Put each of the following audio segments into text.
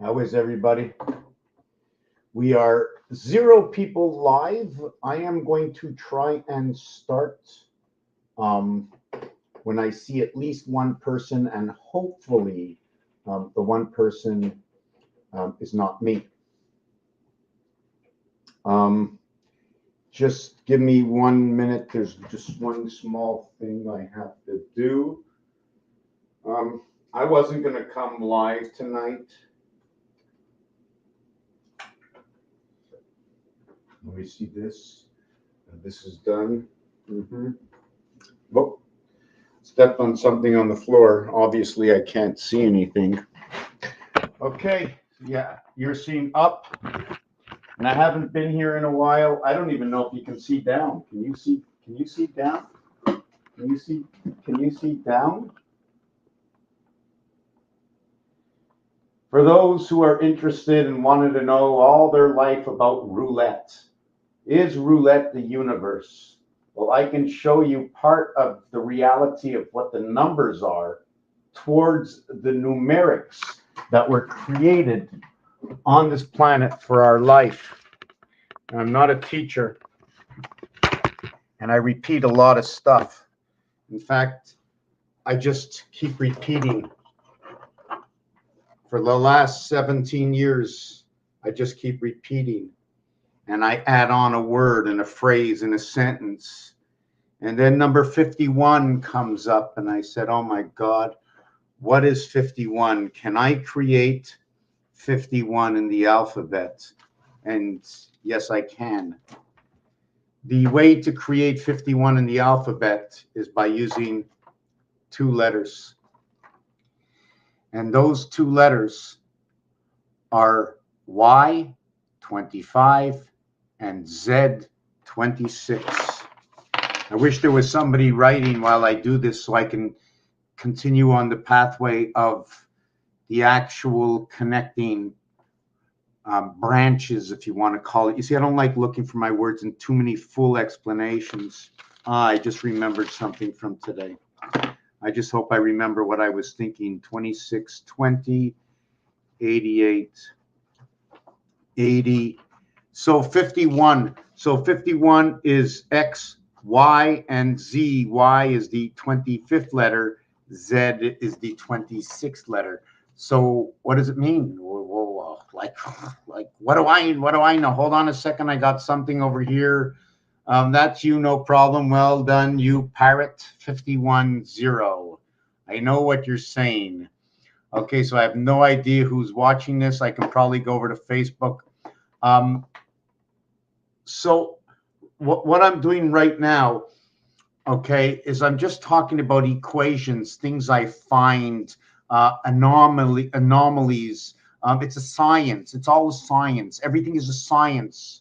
How is everybody? We are 0 people live. I am going to try and start when I see at least one person, and hopefully the one person is not me. Just give me 1 minute. There's just one small thing I have to do. I wasn't going to come live tonight. Let me see this. This is done. Whoop. Stepped on something on the floor. Obviously, I can't see anything. Okay. Yeah, you're seeing up. And I haven't been here in a while. I don't even know if you can see down. Can you see down? Can you see down? For those who are interested and wanted to know all their life about roulette, is roulette the universe? Well, I can show you part of the reality of what the numbers are towards the numerics that were created on this planet for our life. I'm not a teacher, and I repeat a lot of stuff. In fact, I just keep repeating. For the last 17 years, I just keep repeating. And I add on a word and a phrase and a sentence. And then number 51 comes up, and I said, oh my God, what is 51? Can I create 51 in the alphabet? And yes, I can. The way to create 51 in the alphabet is by using 2 letters. And those 2 letters are Y, 25, and Z, 26. I wish there was somebody writing while I do this so I can continue on the pathway of the actual connecting branches, if you want to call it. You see, I don't like looking for my words in too many full explanations. I just remembered something from today. I just hope I remember what I was thinking. 26, 20, 88, 80. So 51. So 51 is X, Y, and Z. Y is the 25th letter. Z is the 26th letter. So what does it mean? Like what do I know? Hold on a second. I got something over here. That's you, no problem. Well done, you parrot. 51-0. I know what you're saying. Okay, so I have no idea who's watching this. I can probably go over to Facebook. So what I'm doing right now, okay, is I'm just talking about equations, things I find, anomalies. It's a science. It's all a science. Everything is a science.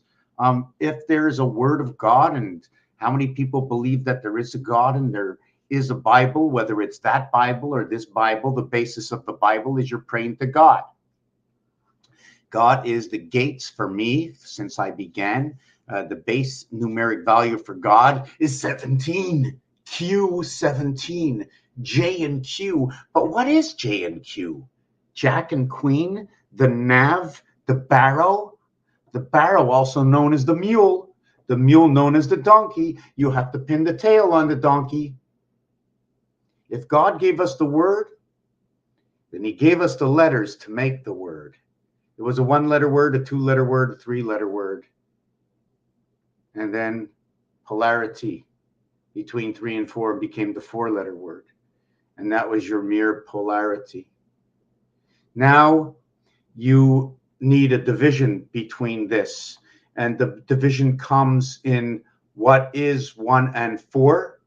If there is a word of God, and how many people believe that there is a God and there is a Bible, whether it's that Bible or this Bible, the basis of the Bible is you're praying to God. God is the gates for me since I began. The base numeric value for God is 17. Q 17. J and Q. But what is J and Q? Jack and Queen, the nav, the barrow. The barrow, also known as the mule known as the donkey. You have to pin the tail on the donkey. If God gave us the word, then he gave us the letters to make the word. It was a 1-letter word, a 2-letter word, a 3-letter word. And then polarity between 3 and 4 became the 4-letter word. And that was your mere polarity. Now you need a division between this. And the division comes in what is 1 and 4,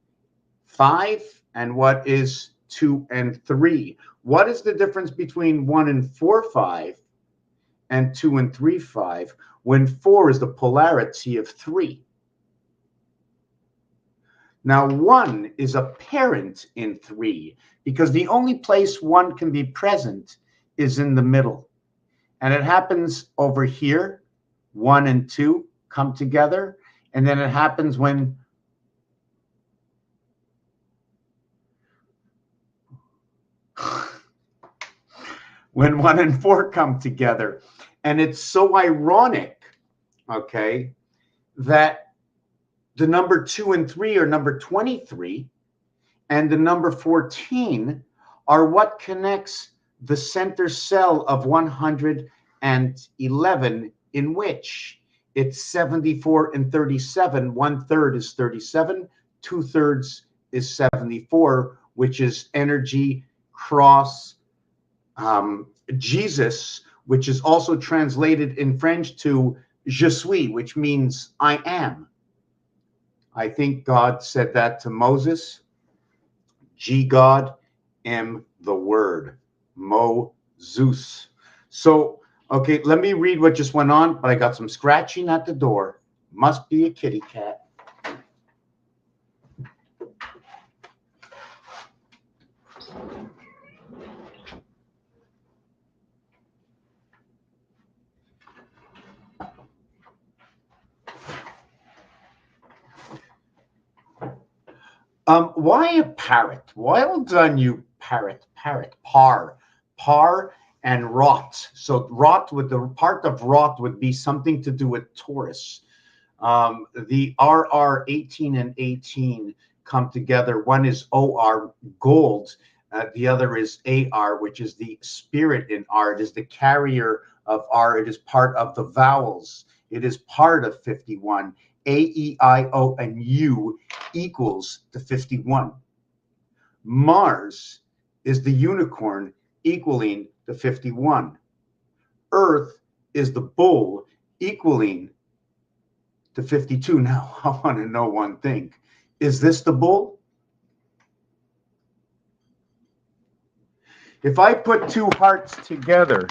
5, and what is 2 and 3. What is the difference between 1 and 4, 5, and 2 and 3, 5, when 4 is the polarity of 3? Now 1 is apparent in 3 because the only place 1 can be present is in the middle. And it happens over here. 1 and 2 come together. And then it happens when when 1 and 4 come together. And it's so ironic, okay, that the number 2 and 3 are number 23, and the number 14 are what connects the center cell of 111, in which it's 74 and 37. 1/3 is 37, 2/3 is 74, which is energy cross Jesus, which is also translated in French to je suis, which means I am. I think God said that to Moses. G God, M the word, Mo-Zeus. So, okay, let me read what just went on, but I got some scratching at the door. Must be a kitty cat. Why a parrot? Well done, you parrot. Par and rot. So rot, with the part of rot would be something to do with Taurus. The RR 18 and 18 come together. One is OR, gold. The other is AR, which is the spirit in R. It is the carrier of R. It is part of the vowels. It is part of 51. A, E, I, O, and U equals the 51. Mars is the unicorn equaling the 51. Earth is the bull equaling the 52. Now, I want to know one thing. Is this the bull? If I put two hearts together,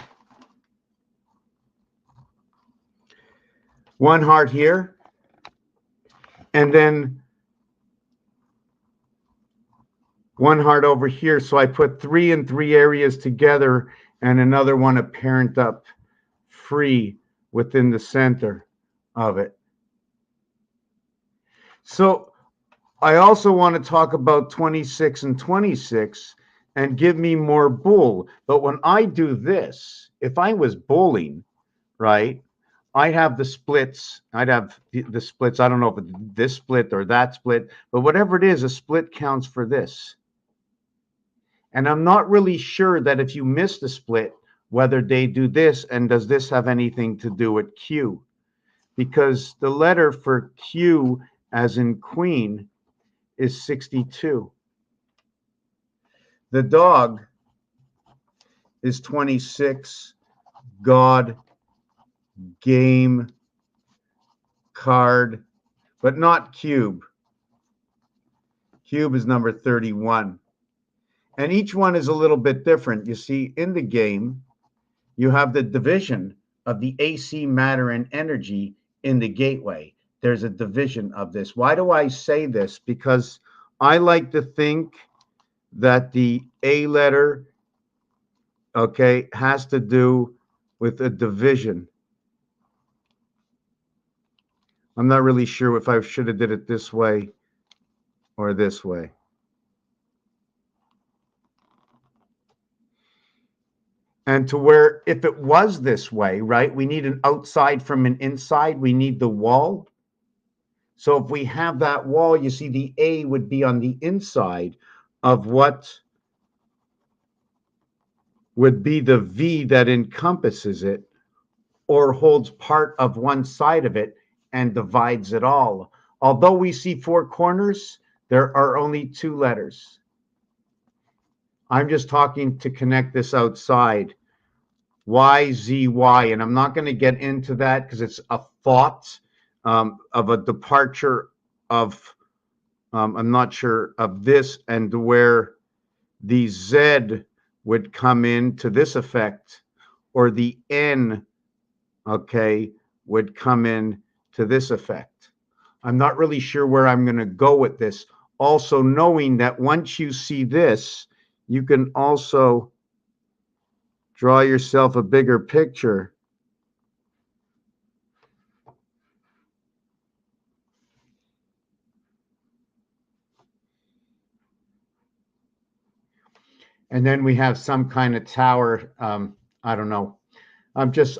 one heart here, and then one heart over here. So I put 3 in 3 areas together and another one apparent up free within the center of it. So I also want to talk about 26 and 26 and give me more bull. But when I do this, if I was bowling, right, I have the splits. I'd have the splits. I don't know if it's this split or that split, but whatever it is, a split counts for this. And I'm not really sure that if you miss the split, whether they do this, and does this have anything to do with Q? Because the letter for Q, as in queen, is 62. The dog is 26. God, game, card, but not cube. Cube is number 31. And each one is a little bit different. You see, in the game, you have the division of the AC matter and energy in the gateway. There's a division of this. Why do I say this? Because I like to think that the A letter, okay, has to do with a division. I'm not really sure if I should have did it this way or this way. And to where, if it was this way, right, we need an outside from an inside. We need the wall. So if we have that wall, you see the A would be on the inside of what would be the V that encompasses it or holds part of one side of it and divides it all. Although we see 4 corners, there are only 2 letters. I'm just talking to connect this outside. Y, Z, Y. And I'm not going to get into that because it's a thought of a departure of, I'm not sure, of this, and where the Z would come in to this effect, or the N, okay, would come in to this effect. I'm not really sure where I'm going to go with this. Also knowing that once you see this, you can also draw yourself a bigger picture. And then we have some kind of tower. I don't know. I'm just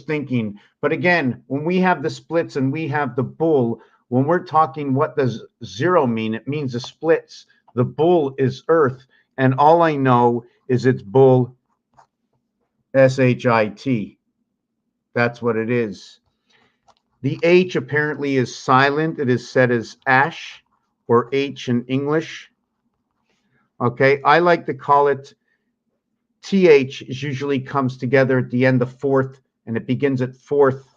thinking. But again, when we have the splits and we have the bull, when we're talking, what does zero mean? It means the splits. The bull is Earth, and all I know is it's bull, SHIT. That's what it is. The H apparently is silent. It is said as ash or H in English. Okay, I like to call it TH usually comes together at the end of fourth, and it begins at fourth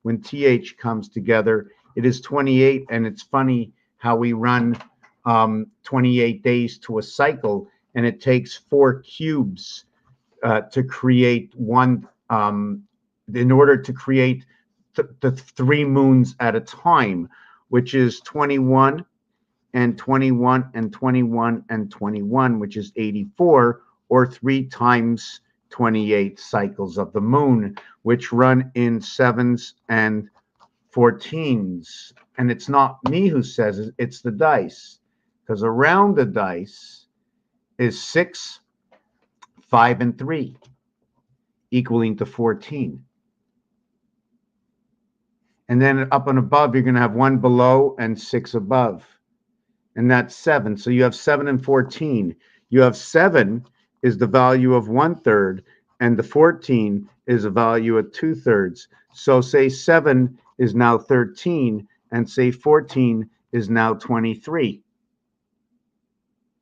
when TH comes together. It is 28, and it's funny how we run 28 days to a cycle, and it takes 4 cubes to create one, in order to create the 3 moons at a time, which is 21 and 21 and 21 and 21, which is 84, or 3 times 28 cycles of the moon, which run in 7s and 14s. And it's not me who says it, it's the dice, because around the dice is 6, 5, and 3, equaling to 14. And then up and above, you're going to have 1 below and 6 above. And that's 7. So you have 7 and 14. You have 7 is the value of 1/3, and the 14 is a value of 2/3. So say 7 is now 13, and say 14 is now 23.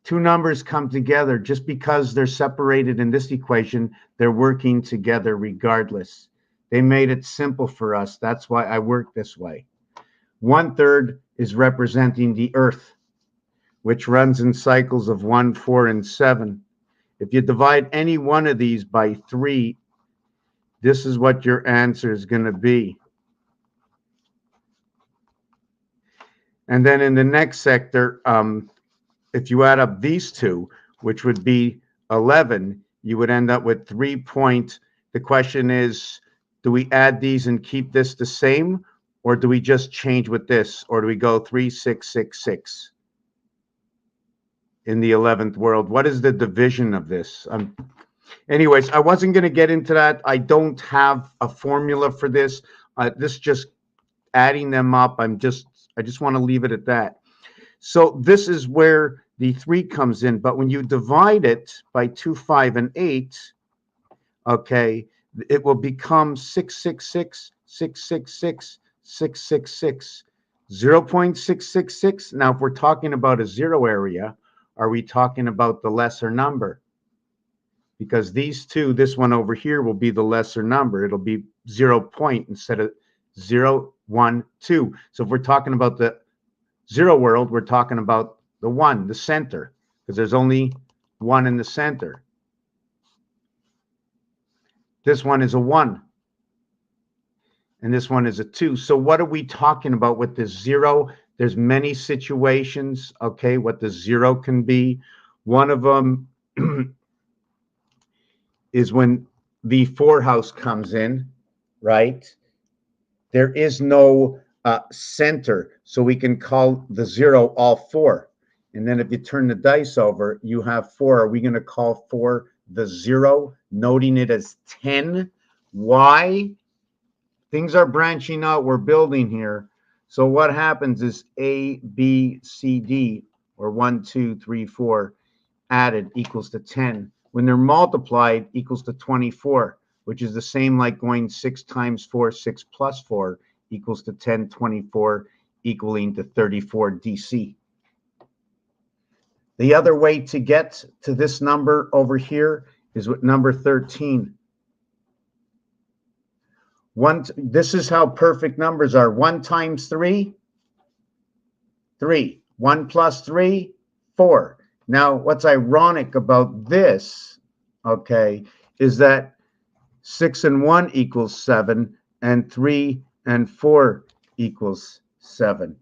2 numbers come together. Just because they're separated in this equation, they're working together regardless. They made it simple for us. That's why I work this way. 1/3 is representing the Earth, which runs in cycles of 1, 4, and 7. If you divide any one of these by 3, this is what your answer is going to be. And then in the next sector, if you add up these two, which would be 11, you would end up with 3 point. The question is, do we add these and keep this the same, or do we just change with this, or do we go 3, 6, 6, 6 in the 11th world? What is the division of this? Anyways, I wasn't going to get into that. I don't have a formula for this. This just adding them up. I just want to leave it at that. So this is where the 3 comes in. But when you divide it by 2, 5, and 8, okay, it will become 666, 666, 666, 0.666. Now, if we're talking about a 0 area, are we talking about the lesser number? Because these two, this one over here will be the lesser number. It'll be 0 point instead of 0, 1, 2. So if we're talking about the 0 world, we're talking about the 1, the center, because there's only 1 in the center. This one is a 1, and this one is a 2. So what are we talking about with this 0? There's many situations, okay, what the 0 can be. One of them is when the 4 house comes in, right? There is no center, so we can call the 0 all 4. And then if you turn the dice over, you have 4. Are we going to call 4 the 0, noting it as 10? Why? Things are branching out. We're building here. So what happens is A, B, C, D, or 1, 2, 3, 4 added equals to 10. When they're multiplied, equals to 24, which is the same like going 6 times 4, 6 plus 4 equals to 10, 24, equaling to 34 DC. The other way to get to this number over here is with number 13. This is how perfect numbers are. 1 times 3, 3. 1 plus 3, 4. Now, what's ironic about this, okay, is that 6 and 1 equals 7, and 3 and 4 equals 7.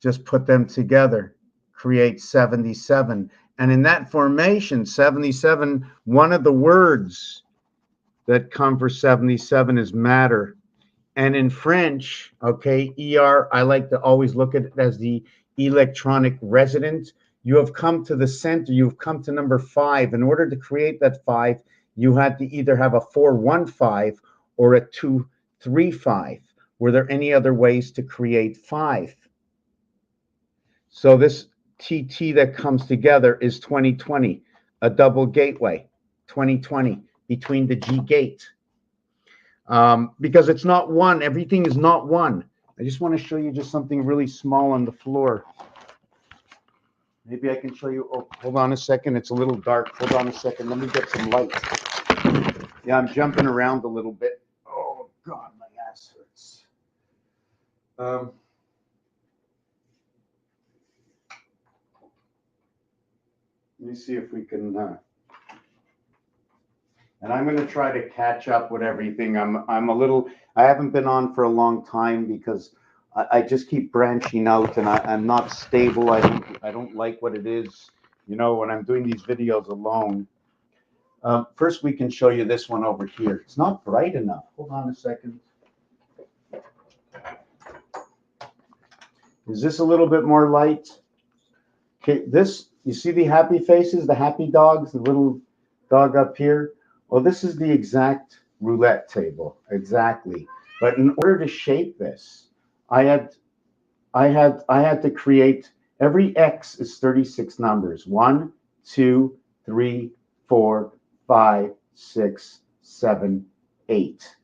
Just put them together, create 77. And in that formation, 77, one of the words that come for 77 is matter. And in French, okay, ER, I like to always look at it as the electronic resonance. you have come to the center, you've come to number 5. In order to create that 5, you had to either have a 4-1-5 or a 2-3-5. Were there any other ways to create 5? So this TT that comes together is 2020, a double gateway, 2020, between the G gate. Because it's not one, everything is not one. I just want to show you just something really small on the floor. Maybe I can show you. Oh, hold on a second. It's a little dark. Hold on a second. Let me get some light. Yeah, I'm jumping around a little bit. Oh, God, my ass hurts. Let me see if we can. And I'm going to try to catch up with everything. I'm a little. I haven't been on for a long time because I just keep branching out, and I'm not stable. I don't like what it is, you know, when I'm doing these videos alone. First, we can show you this one over here. It's not bright enough. Hold on a second. Is this a little bit more light? Okay, this, you see the happy faces, the happy dogs, the little dog up here? Well, this is the exact roulette table, exactly. But in order to shape this, I had to create, every X is 36 numbers. 1, 2, 3, 4, 5, 6, 7, 8.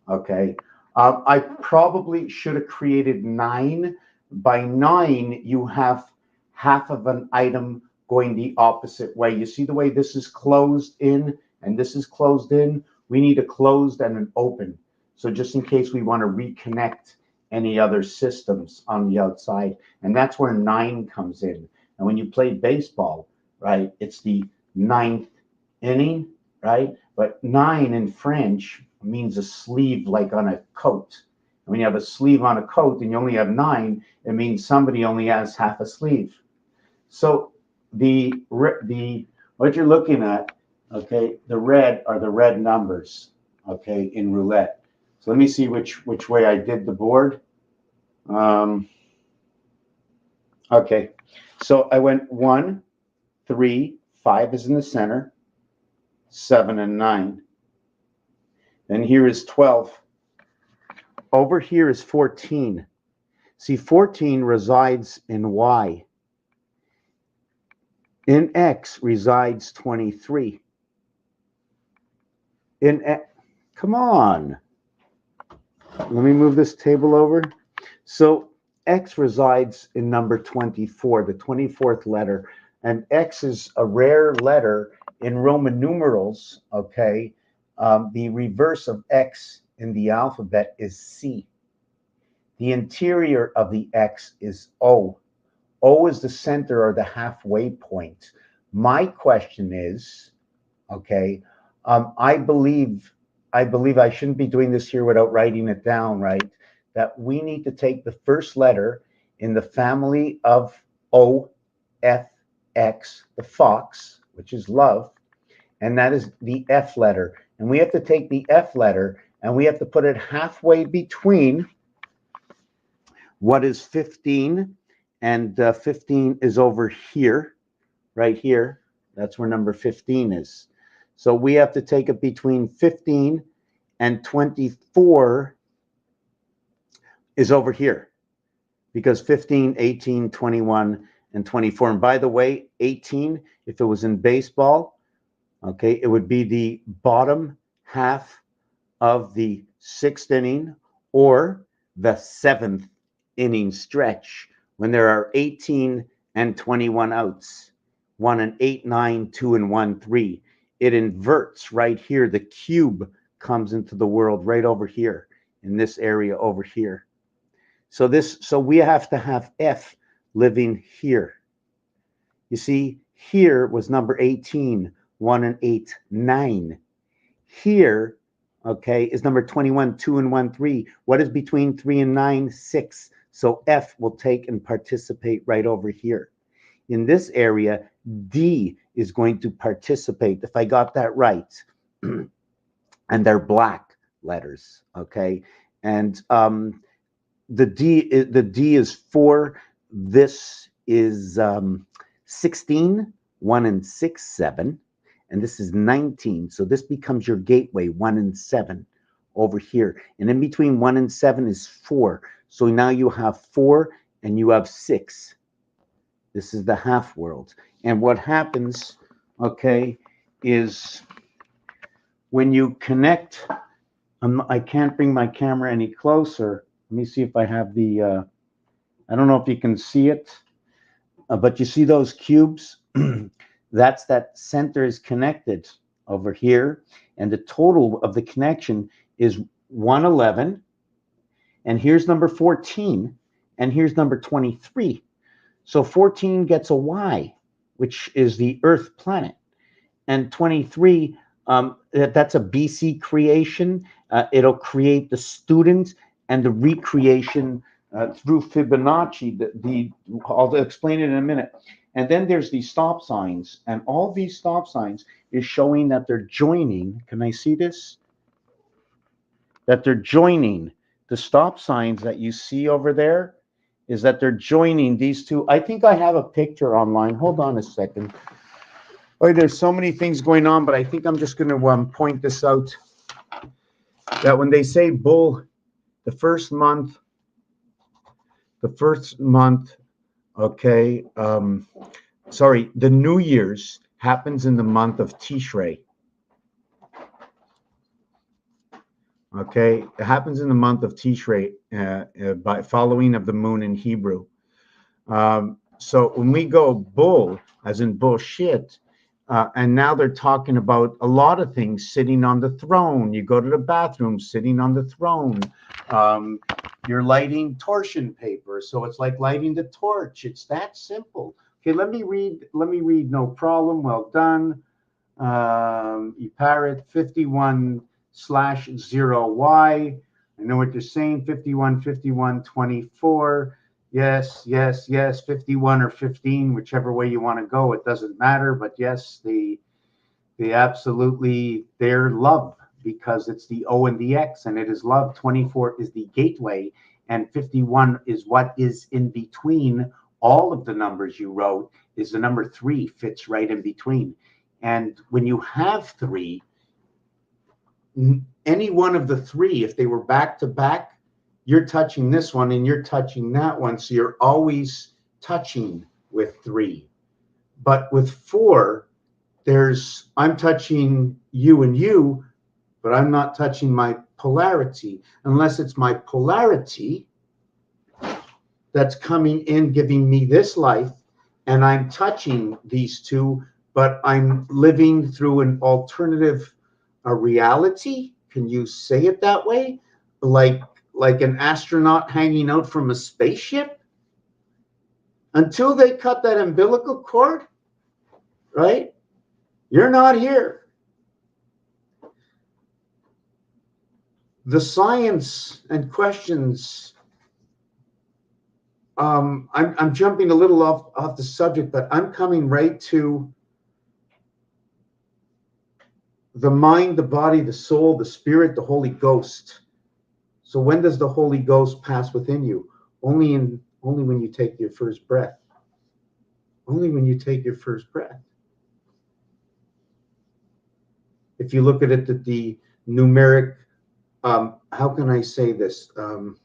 Okay. I probably should have created 9. By 9, you have half of an item going the opposite way. You see the way this is closed in and this is closed in? We need a closed and an open. So just in case we want to reconnect any other systems on the outside. And that's where 9 comes in. And when you play baseball, right, it's the 9th inning, right? But 9 in French means a sleeve, like on a coat. And when you have a sleeve on a coat and you only have 9, it means somebody only has half a sleeve. So what you're looking at, okay, the red are the red numbers, okay, in roulette. So let me see which way I did the board. Okay, so I went 1, 3, 5 is in the center, 7 and 9. Then here is 12. Over here is 14. See, 14 resides in Y. In X resides 23. In X, come on. Let me move this table over. So X resides in number 24, the 24th letter. And X is a rare letter in Roman numerals, okay? The reverse of X in the alphabet is C. The interior of the X is O. O is the center or the halfway point. My question is, okay, I believe I shouldn't be doing this here without writing it down, right? That we need to take the first letter in the family of O, F, X, the fox, which is love, and that is the F letter. And we have to take the F letter and we have to put it halfway between what is 15, and 15 is over here, right here. That's where number 15 is. So we have to take it between 15 and 24 is over here, because 15, 18, 21, and 24. And by the way, 18, if it was in baseball, okay, it would be the bottom half of the 6th inning or the 7th inning stretch when there are 18 and 21 outs, 1 and 8, 9, 2 and 1, 3. It inverts right here. The cube comes into the world right over here in this area over here. So we have to have F living here. You see, here was number 18, 1 and 8, 9. Here, okay, is number 21, 2 and 1, 3. What is between 3 and 9? 6. So F will take and participate right over here. In this area, D is going to participate, if I got that right. And they're black letters, okay? And the D is 4. This is 16, 1 and 6, 7. And this is 19. So this becomes your gateway, 1 and 7 over here. And in between 1 and 7 is 4. So now you have 4 and you have 6. This is the half world. And what happens, okay, is when you connect, I can't bring my camera any closer. Let me see if I have the, I don't know if you can see it, but you see those cubes? That's that center is connected over here. And the total of the connection is 111. And here's number 14. And here's number 23. So 14 gets a Y, which is the Earth planet. And 23, that's a BC creation. It'll create the student and the recreation through Fibonacci. I'll explain it in a minute. And then there's these stop signs. And all these stop signs is showing that they're joining. Can I see this? That they're joining. The stop signs that you see over there is that they're joining these two. I think I have a picture online. Hold on a second. Oh, there's so many things going on, but I think I'm just going to point this out. That when they say bull, the first month, okay, sorry, the New Year's happens in the month of Tishrei. Okay, it happens in the month of Tishrei by following of the moon in Hebrew. So when we go bull, as in bullshit, and now they're talking about a lot of things, sitting on the throne. You go to the bathroom, sitting on the throne. You're lighting torsion paper, so it's like lighting the torch. It's that simple. Okay, let me read. No problem. Well done. Parrot 51/0Y. I know what you're saying. 51, 51, 24. Yes, 51 or 15, whichever way you want to go. It doesn't matter. But yes, they absolutely, they're love, because it's the O and the X, and it is love. 24 is the gateway, and 51 is what is in between all of the numbers you wrote. Is the number 3 fits right in between. And when you have 3, any one of the 3, if they were back to back, you're touching this one and you're touching that one. So you're always touching with 3. But with 4, I'm touching you and you, but I'm not touching my polarity, unless it's my polarity that's coming in, giving me this life, and I'm touching these two, but I'm living through an alternative reality. Can you say it that way? Like an astronaut hanging out from a spaceship? Until they cut that umbilical cord, right? You're not here. The science and questions, I'm jumping a little off the subject, but I'm coming right to the mind, the body, the soul, the spirit, the Holy Ghost. So when does the Holy Ghost pass within you? Only when you take your first breath. Only when you take your first breath. If you look at it, the numeric, how can I say this? Okay,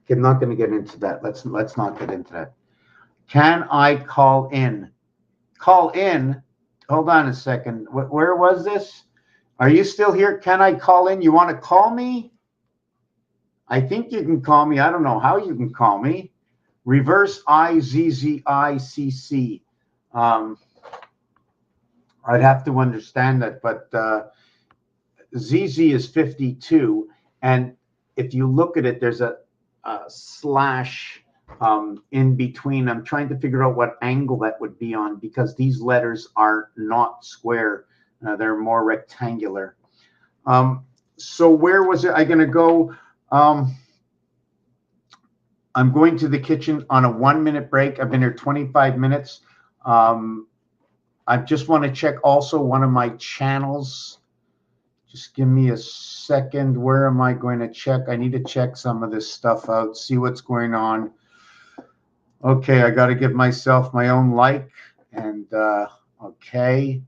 I'm not going to get into that. Let's not get into that. Can I call in? Call in. Hold on a second. Where was this? Are you still here? Can I call in? You want to call me? I think you can call me. I don't know how you can call me. Reverse IZZICC. I'd have to understand that, but ZZ is 52, and if you look at it, there's a slash in between. I'm trying to figure out what angle that would be on, because these letters are not square. They're more rectangular. So where was I going to go? I'm going to the kitchen on a 1-minute break. I've been here 25 minutes. I just want to check also one of my channels. Just give me a second. Where am I going to check? I need to check some of this stuff out, see what's going on. Okay, I got to give myself my own like And okay.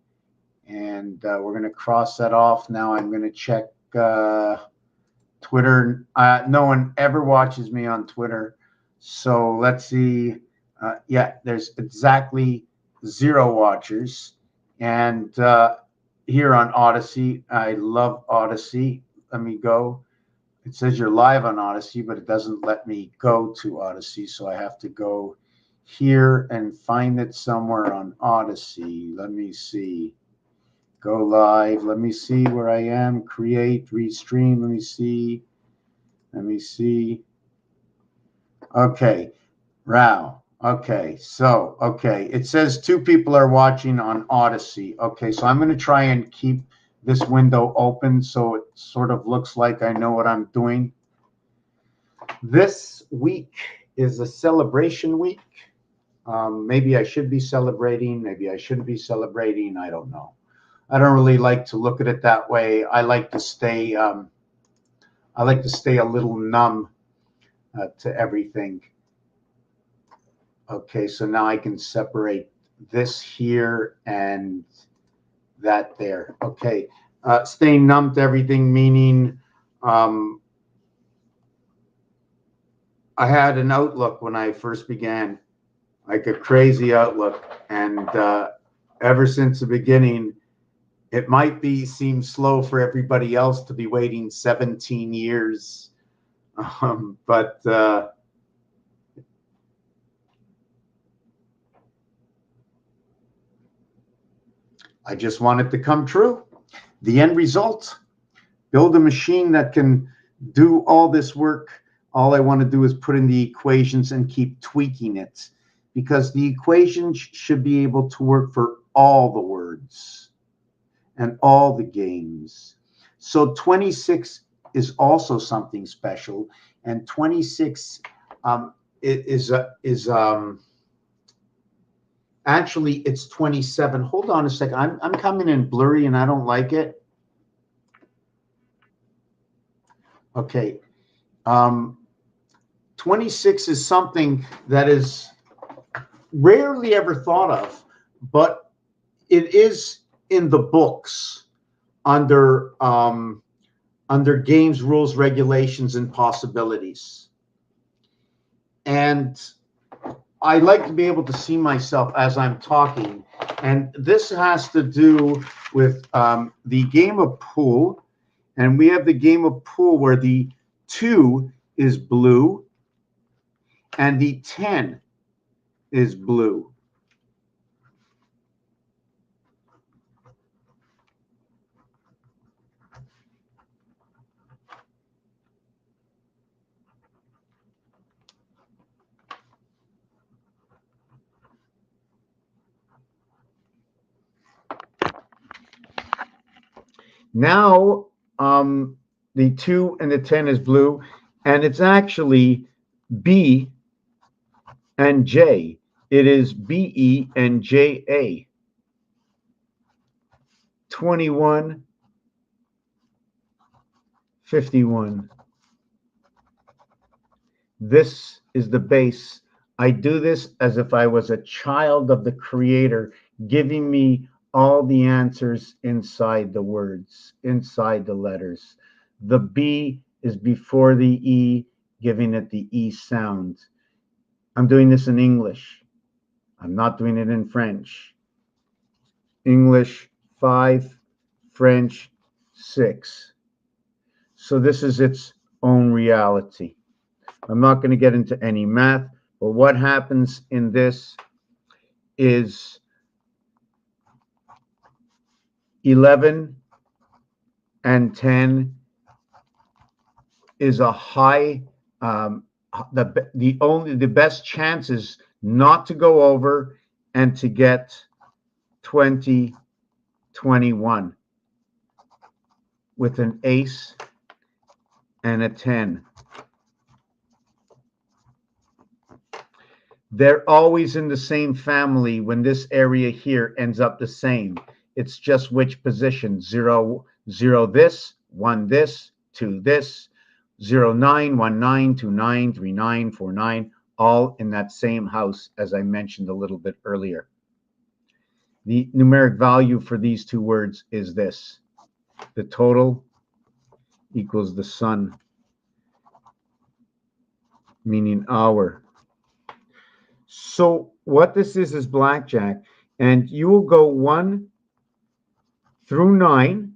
And we're going to cross that off. Now I'm going to check Twitter. No one ever watches me on Twitter. So let's see. Yeah, there's exactly 0 watchers. And here on Odyssey, I love Odyssey. Let me go. It says you're live on Odyssey, but it doesn't let me go to Odyssey. So I have to go here and find it somewhere on Odyssey. Let me see. Go live. Let me see where I am. Create, restream. Let me see. Let me see. Okay. Wow. Okay. So, okay. It says 2 people are watching on Odyssey. Okay. So I'm going to try and keep this window open so it sort of looks like I know what I'm doing. This week is a celebration week. Maybe I should be celebrating. Maybe I shouldn't be celebrating. I don't know. I don't really like to look at it that way. I like to stay a little numb to everything. Okay, so now I can separate this here and that there. Okay, staying numb to everything, meaning I had an outlook when I first began, like a crazy outlook, and ever since the beginning, it might seem slow for everybody else to be waiting 17 years, but I just want it to come true. The end result, build a machine that can do all this work. All I want to do is put in the equations and keep tweaking it, because the equations should be able to work for all the words and all the games. So 26 is also something special, and 26 is actually it's 27. Hold on a second. I'm coming in blurry and I don't like it. Okay. 26 is something that is rarely ever thought of, but it is in the books under games, rules, regulations, and possibilities. And I like to be able to see myself as I'm talking. And this has to do with the game of pool. And we have the game of pool where the 2 is blue and the 10 is blue. Now, the 2 and the 10 is blue, and it's actually B and J. It is BE and JA. 21, 51. This is the base. I do this as if I was a child of the Creator, giving me all the answers inside the words, inside the letters. The B is before the E, giving it the E sound. I'm doing this in English. I'm not doing it in French. English 5, French 6. So this is its own reality. I'm not going to get into any math, but what happens in this is 11 and 10 is a high, the best chances not to go over and to get 20, 21 with an ace and a 10. They're always in the same family when this area here ends up the same. It's just which position. 0, 0 this, 1 this, 2 this, 0, 9, 1, 9, 2, 9, 3, 9, 4, 9, all in that same house, as I mentioned a little bit earlier. the numeric value for these two words is this. The total equals the sun, meaning hour. So what this is blackjack, and you will go 1 through 9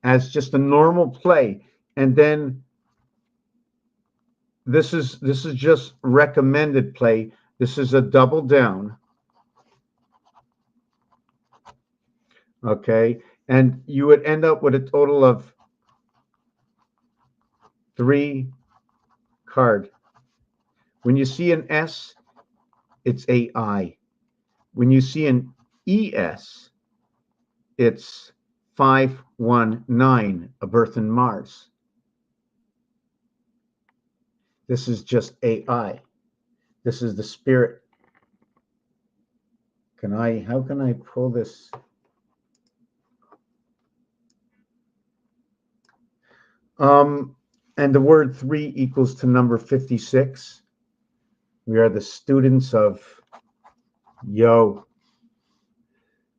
as just a normal play, and then this is just recommended play. This is a double down. Okay, and you would end up with a total of 3 card. When you see an S, it's AI. When you see an ES, it's 519, a birth in Mars. This is just AI. This is the spirit. How can I pull this? And the word 3 equals to number 56. We are the students of Yo.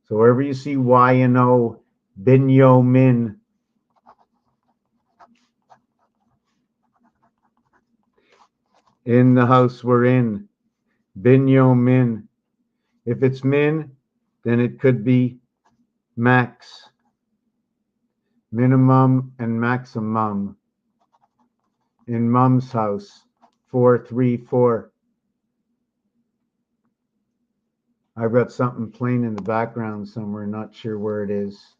So wherever you see Y and O, Bin Yo Min. In the house we're in, Bin Yo Min. If it's Min, then it could be max. Minimum and maximum. In Mom's house, 434. I've got something playing in the background somewhere, not sure where it is.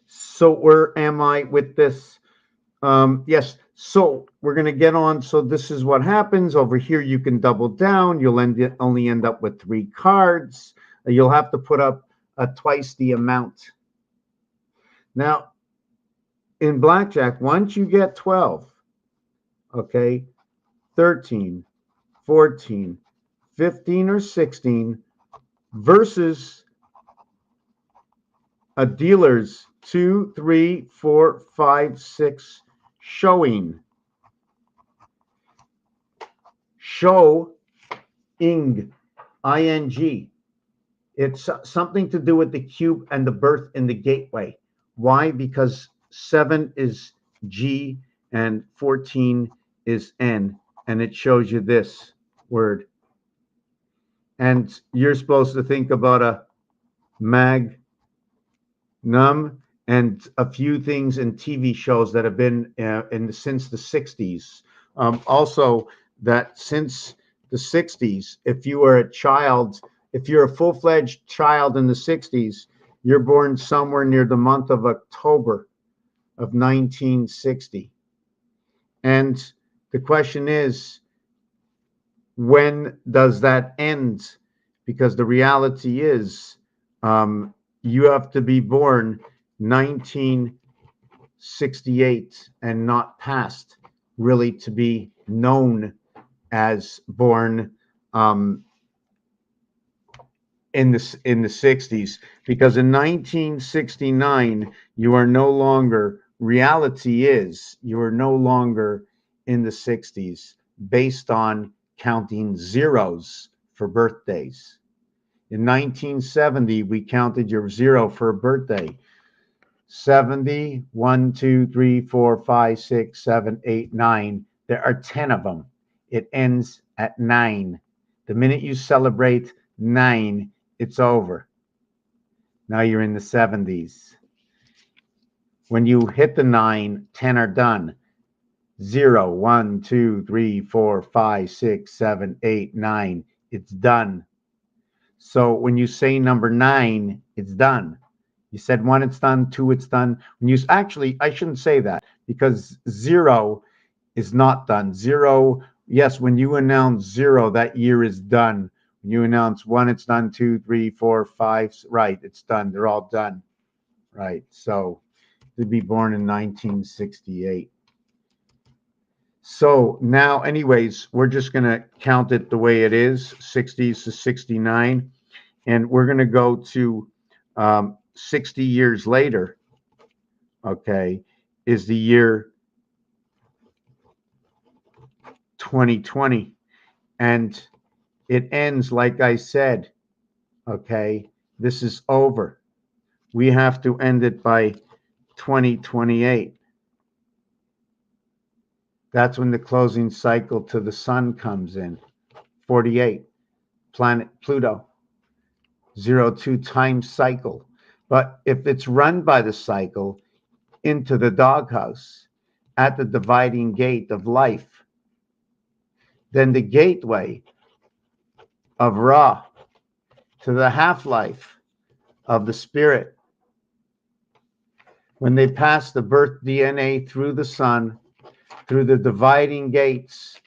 So where am I with this? Yes, so we're going to get on. So this is what happens. Over here, you can double down. You'll only end up with 3 cards. You'll have to put up twice the amount. Now, in blackjack, once you get 12, okay, 13, 14, 15, or 16 versus a dealer's 2, 3, 4, 5, 6 showing. Show ing, ing. It's something to do with the cube and the birth in the gateway. Why? Because 7 is G and 14 is N, and it shows you this word. And you're supposed to think about a magnum and a few things in TV shows that have been since the 60s. Also, that since the 60s, if you were a child, if you're a full-fledged child in the 60s, you're born somewhere near the month of October of 1960. And the question is, when does that end? Because the reality is, you have to be born 1968 and not past, really, to be known as born in the 60s. Because in 1969, you are no longer, reality is, you are no longer in the 60s based on counting zeros for birthdays. In 1970, we counted your 0 for a birthday. 70, 1, 2, 3, 4, 5, 6, 7, 8, 9. There are 10 of them. It ends at 9. The minute you celebrate 9, it's over. Now you're in the 70s. When you hit the 9, 10 are done. 0, 1, 2, 3, 4, 5, 6, 7, 8, 9. It's done. So when you say number 9, it's done. You said 1, it's done. 2, it's done. When you actually, I shouldn't say that, because 0 is not done. 0, yes, when you announce 0, that year is done. When you announce 1, it's done. 2, 3, 4, 5, right, it's done. They're all done. Right. So to be born in 1968. So now, anyways, we're just going to count it the way it is, 60s to 69. And we're going to go to 60 years later, okay, is the year 2020. And It ends, like I said, okay? This is over. We have to end it by 2028. That's when the closing cycle to the sun comes in. 48, planet Pluto, 02 time cycle. But if it's run by the cycle into the doghouse at the dividing gate of life, then the gateway of Ra to the half-life of the spirit, when they pass the birth DNA through the sun, through the dividing gates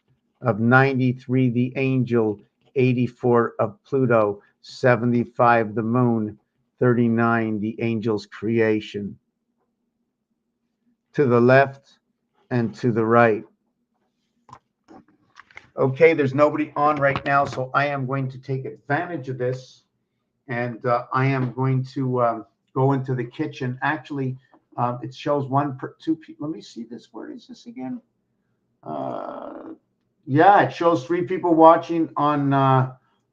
of 93, the angel, 84 of Pluto, 75 the moon, 39 the angel's creation, to the left and to the right. Okay, there's nobody on right now, so I am going to take advantage of this, and I am going to go into the kitchen. Actually, it shows two people. Let me see this. Where is this again? Yeah, it shows 3 people watching on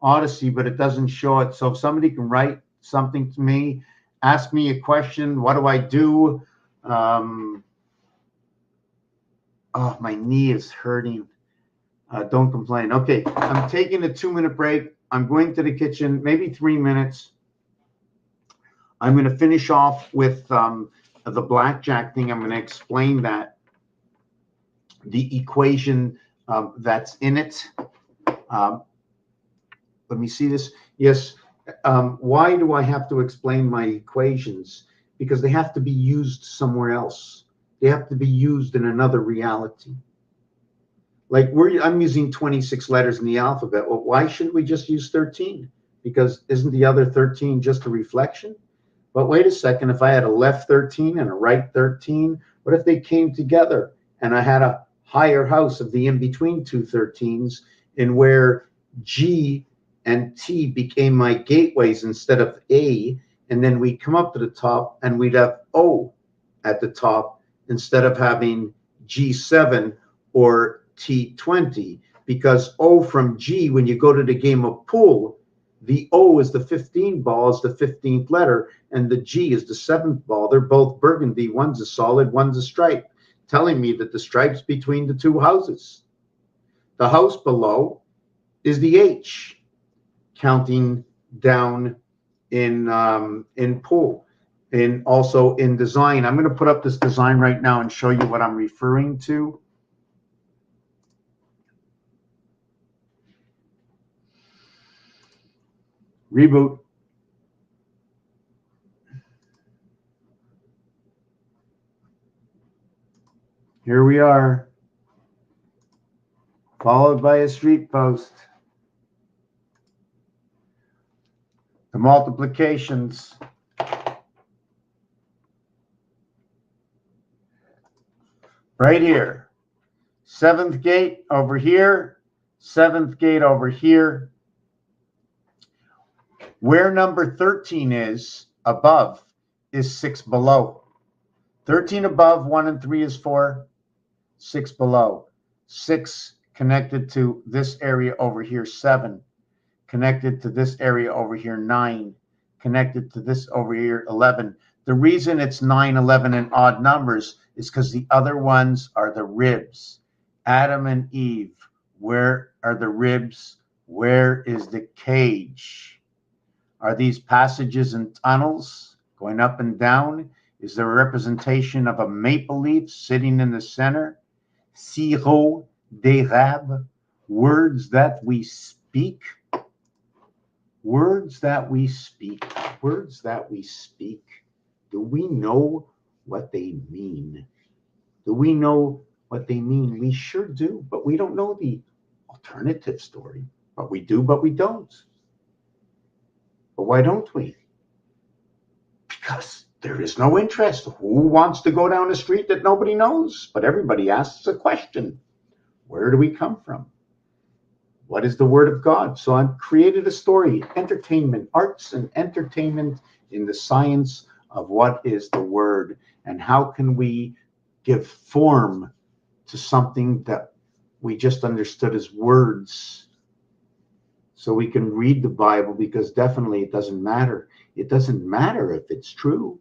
Odyssey, but it doesn't show it. So if somebody can write something to me, ask me a question, what do I do? Oh, my knee is hurting. Don't complain. Okay, I'm taking a 2-minute break. I'm going to the kitchen, maybe 3 minutes. I'm going to finish off with the blackjack thing. I'm going to explain that, the equation that's in it. Let me see this. Yes. Why do I have to explain my equations? Because they have to be used somewhere else. They have to be used in another reality. Like I'm using 26 letters in the alphabet. Well, why shouldn't we just use 13? Because isn't the other 13 just a reflection? But wait a second, if I had a left 13 and a right 13, what if they came together and I had a higher house of the in-between two 13s, in where G and T became my gateways instead of A, and then we come up to the top and we'd have O at the top instead of having G7 or T20, because O from G, when you go to the game of pool, the O is the 15 ball, is the 15th letter, and the G is the 7th ball. They're both burgundy. One's a solid, one's a stripe, telling me that the stripe's between the two houses. The house below is the H, counting down in pool, and also in design. I'm going to put up this design right now and show you what I'm referring to. Reboot. Here we are, followed by a street post. The multiplications. Right here. 7th gate over here, 7th gate over here. Where number 13 is above is 6 below. 13 above, 1 and 3 is 4, 6 below. 6 connected to this area over here, 7. Connected to this area over here, 9. Connected to this over here, 11. The reason it's 9, 11, and odd numbers is because the other ones are the ribs. Adam and Eve, where are the ribs? Where is the cage? Are these passages and tunnels going up and down? Is there a representation of a maple leaf sitting in the center? Sirop d'érable, words that we speak. Words that we speak. Words that we speak. Do we know what they mean? Do we know what they mean? We sure do, but we don't know the alternative story. But we do, but we don't. But why don't we? Because there is no interest. Who wants to go down a street that nobody knows? But everybody asks a question. Where do we come from? What is the word of God? So I've created a story, entertainment, arts and entertainment in the science of what is the word, and how can we give form to something that we just understood as words. so we can read the Bible, because definitely it doesn't matter. It doesn't matter if it's true.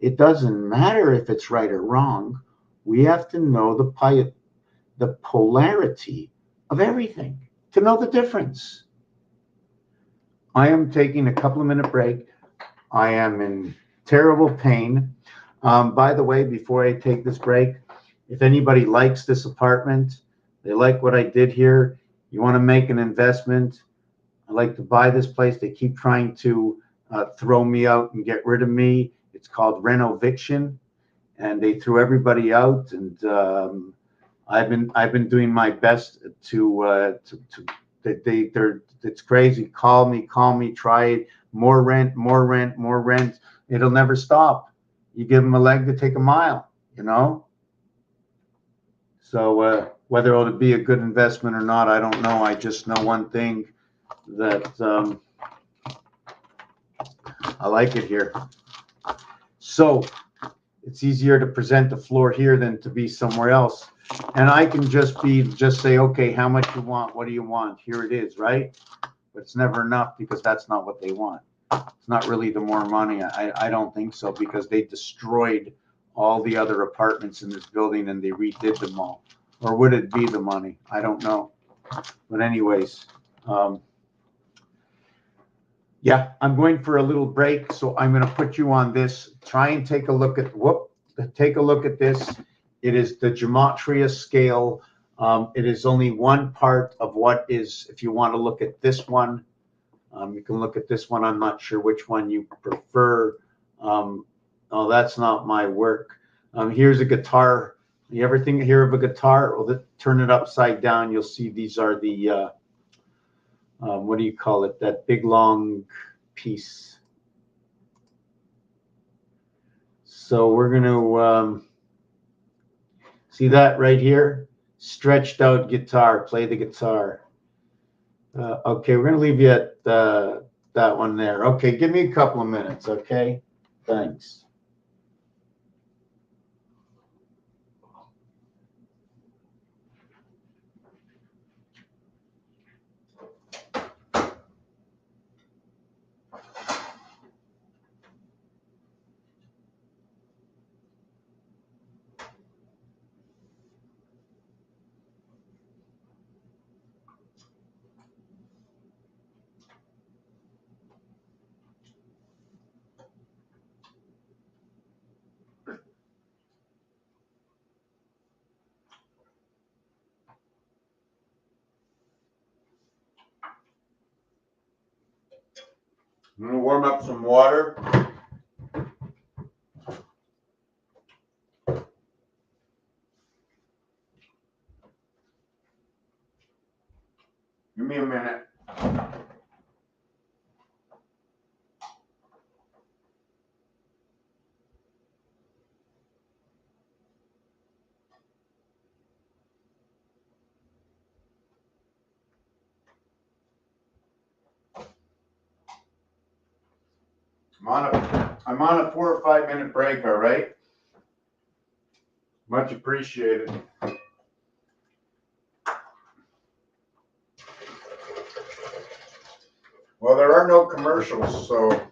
It doesn't matter if it's right or wrong. We have to know the polarity of everything to know the difference. I am taking a couple of minute break. I am in terrible pain. By the way, before I take this break, if anybody likes this apartment, they like what I did here, you want to make an investment, I like to buy this place. They keep trying to throw me out and get rid of me. It's called renoviction, and they threw everybody out. And I've been doing my best to it's crazy. Call me, try it. More rent, more rent, more rent. It'll never stop. You give them a leg to take a mile, you know? So whether it'll be a good investment or not, I don't know. I just know one thing, that I like it here. So it's easier to present the floor here than to be somewhere else. And I can just say, okay, how much you want? What do you want? Here it is, right? But it's never enough, because that's not what they want. It's not really the more money. I don't think so, because they destroyed all the other apartments in this building and they redid them all. Or would it be the money? I don't know. But anyways, yeah, I'm going for a little break, so I'm going to put you on this. Try and take a look at this. It is the gematria scale. It is only one part of what is. If you want to look at this one, you can look at this one. I'm not sure which one you prefer. Oh, that's not my work. Here's a guitar. You ever hear of a guitar? Well, turn it upside down. You'll see these are the what do you call it? That big long piece. So we're going to see that right here. Stretched out guitar. Play the guitar. Okay, we're going to leave you at that one there. Okay, give me a couple of minutes, okay? Thanks. I'm going to warm up some water. Give me a minute. I'm on a 4 or 5 minute break, all right? Much appreciated. Well, there are no commercials, so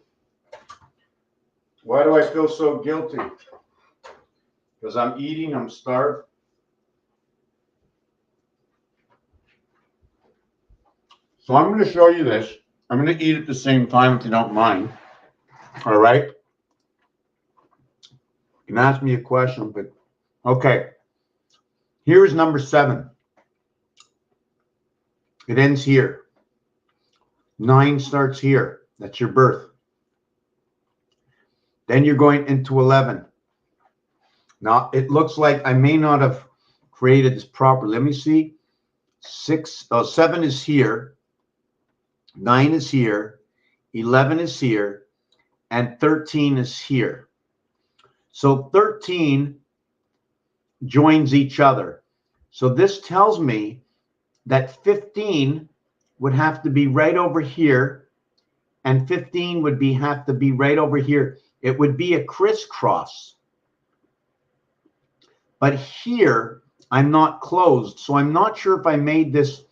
why do I feel so guilty? Because I'm eating, I'm starved. So I'm going to show you this. I'm going to eat at the same time, if you don't mind. All right? You can ask me a question, but okay. Here's number 7. It ends here. 9 starts here. That's your birth. Then you're going into 11. Now, it looks like I may not have created this properly. Let me see. 7 is here. 9 is here. 11 is here. And 13 is here. So 13 joins each other. So this tells me that 15 would have to be right over here, and 15 would have to be right over here. It would be a crisscross. But here, I'm not closed, so I'm not sure if I made this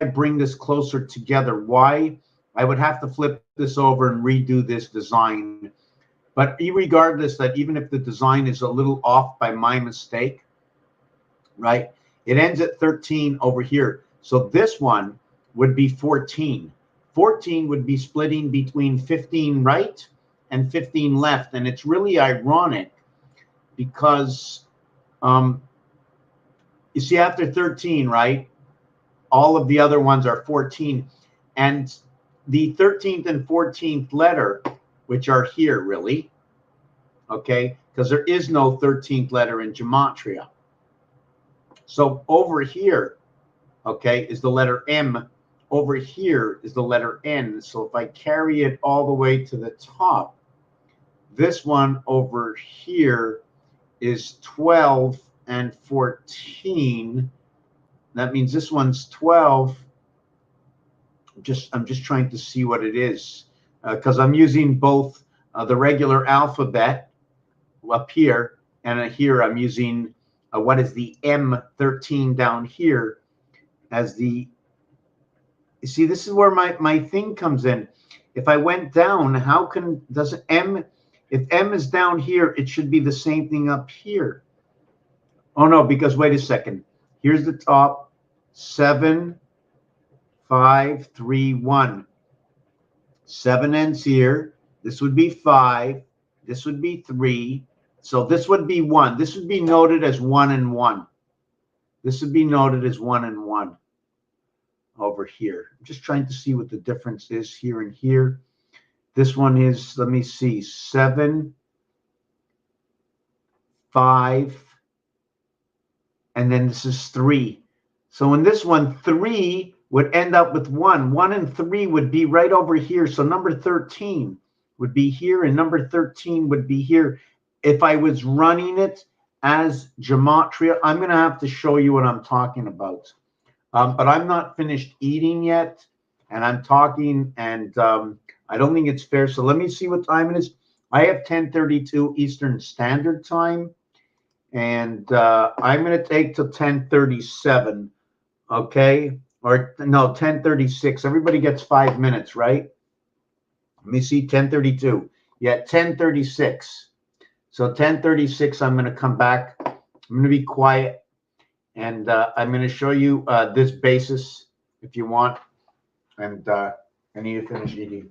bring this closer together. Why? I would have to flip this over and redo this design. But regardless, that even if the design is a little off by my mistake, right? It ends at 13 over here. So this one would be 14. 14 would be splitting between 15 right and 15 left. And it's really ironic because you see after 13, right? All of the other ones are 14. And the 13th and 14th letter, which are here really, okay, because there is no 13th letter in gematria. So over here, okay, is the letter M. Over here is the letter N. So if I carry it all the way to the top, this one over here is 12 and 14. That means this one's 12. I'm just trying to see what it is because I'm using both the regular alphabet up here, and here I'm using what is the M13 down here as the, you see, this is where my thing comes in. If I went down, how can, does M, if M is down here, it should be the same thing up here. Oh no, because wait a second. Here's the top, 7, 5, 3, 1. 7 ends here. This would be 5. This would be 3. So this would be 1. This would be noted as 1 and 1. This would be noted as 1 and 1 over here. I'm just trying to see what the difference is here and here. This one is, let me see, 7, 5, and then this is 3. So in this one, 3 would end up with 1. 1 and 3 would be right over here. So number 13 would be here, and number 13 would be here. If I was running it as gematria, I'm going to have to show you what I'm talking about. But I'm not finished eating yet, and I'm talking, and I don't think it's fair. So let me see what time it is. I have 10:32 Eastern Standard Time, and I'm going to take till 10:37, okay? Or no, 10:36. Everybody gets 5 minutes, right? Let me see, 10:32. Yeah, 10:36. So 10:36, I'm going to come back. I'm going to be quiet, and I'm going to show you this basis if you want. And I need to finish eating.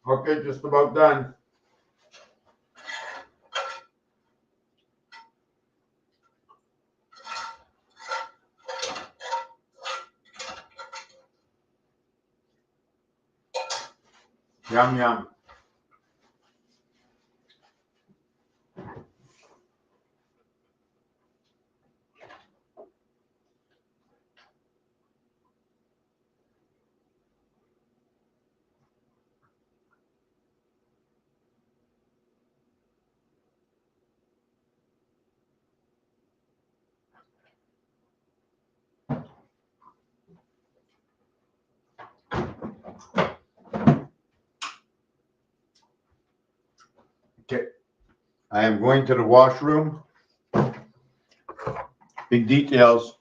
Okay, just about done. Yum, yum. Okay. I am going to the washroom. Big details.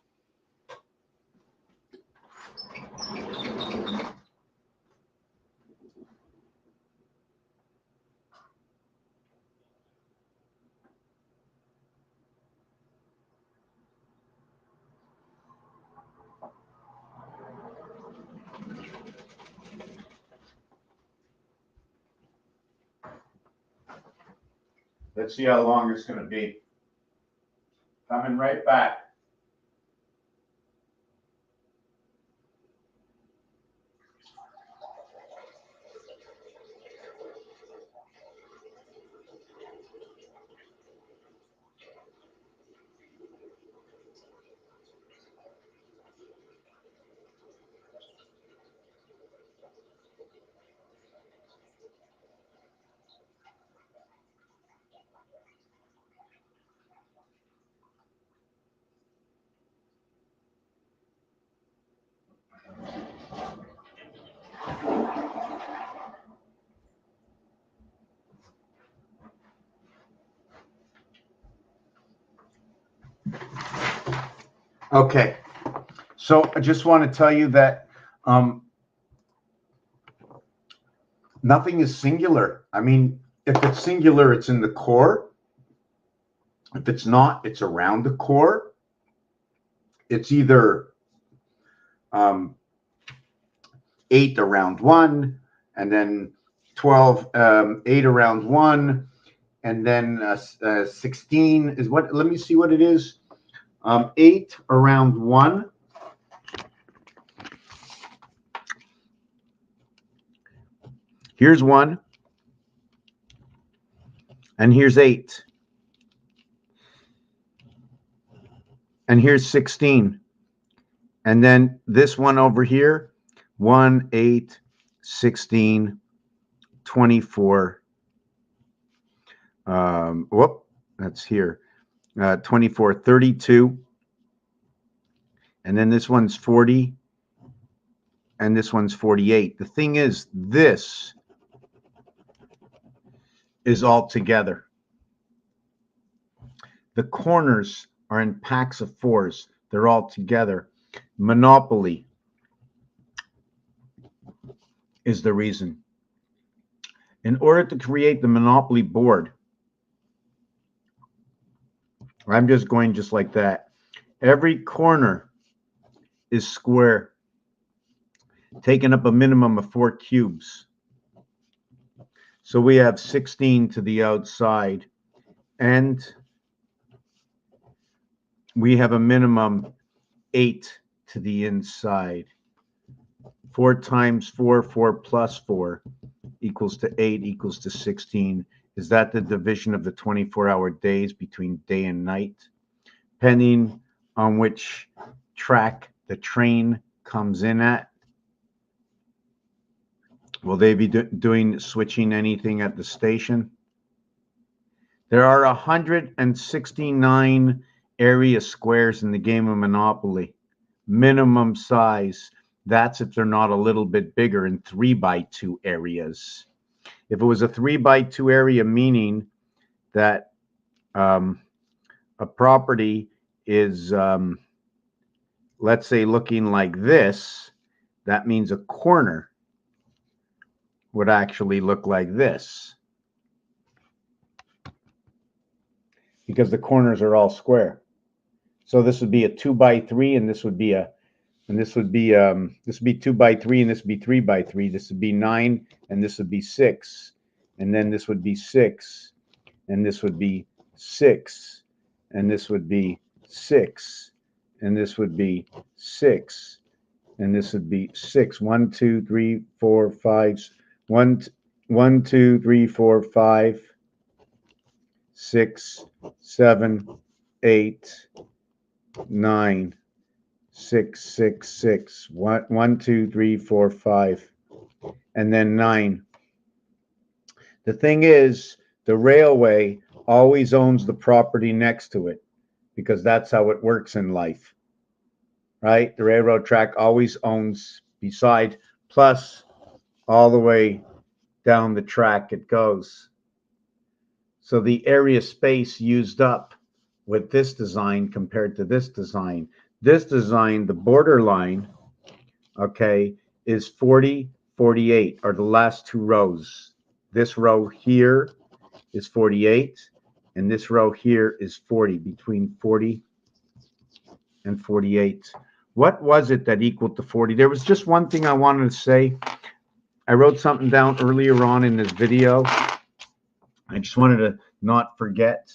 Let's see how long it's going to be. Coming right back. Okay, so I just want to tell you that nothing is singular. I mean, if it's singular, it's in the core. If it's not, it's around the core. It's either 8 around 1, and then 12, 8 around 1, and then 16 is what? Let me see what it is. 8 around 1. Here's 1. And here's 8. And here's 16. And then this one over here, 1, 8, 16, 24. Whoop, that's here. 24, 32. And then this one's 40. And this one's 48. The thing is, this is all together. The corners are in packs of 4s. They're all together. Monopoly is the reason. In order to create the Monopoly board, I'm just going just like that. Every corner is square, taking up a minimum of 4 cubes. So we have 16 to the outside, and we have a minimum 8 to the inside. 4 times 4, 4 plus 4 equals to 8 equals to 16. Is that the division of the 24-hour days between day and night? Depending on which track the train comes in at. Will they be switching anything at the station? There are 169 area squares in the game of Monopoly. Minimum size. That's if they're not a little bit bigger in 3x2 areas. If it was a 3x2 area, meaning that a property is, let's say, looking like this, that means a corner would actually look like this, because the corners are all square. So this would be a 2x3, and this would be a, and this would be 2x3, and this would be 3x3. This would be 9, and this would be 6, and then this would be 6, and this would be 6, and this would be 6, and this would be 6, and this would be 6. 1, 2, 3, 4, 5. 1, 2, 3, 4, 5, 6, 7, 8, 9, 6, 6, 6. 1, 2, 3, 4, 5, and then 9. The thing is, the railway always owns the property next to it, because that's how it works in life, right? The railroad track always owns beside, plus all the way down the track it goes. So the area space used up with this design compared to this design. This design, the border line, okay, is 40, 48 are the last two rows. This row here is 48, and this row here is 40, between 40 and 48. What was it that equaled to 40? There was just one thing I wanted to say. I wrote something down earlier on in this video. I just wanted to not forget.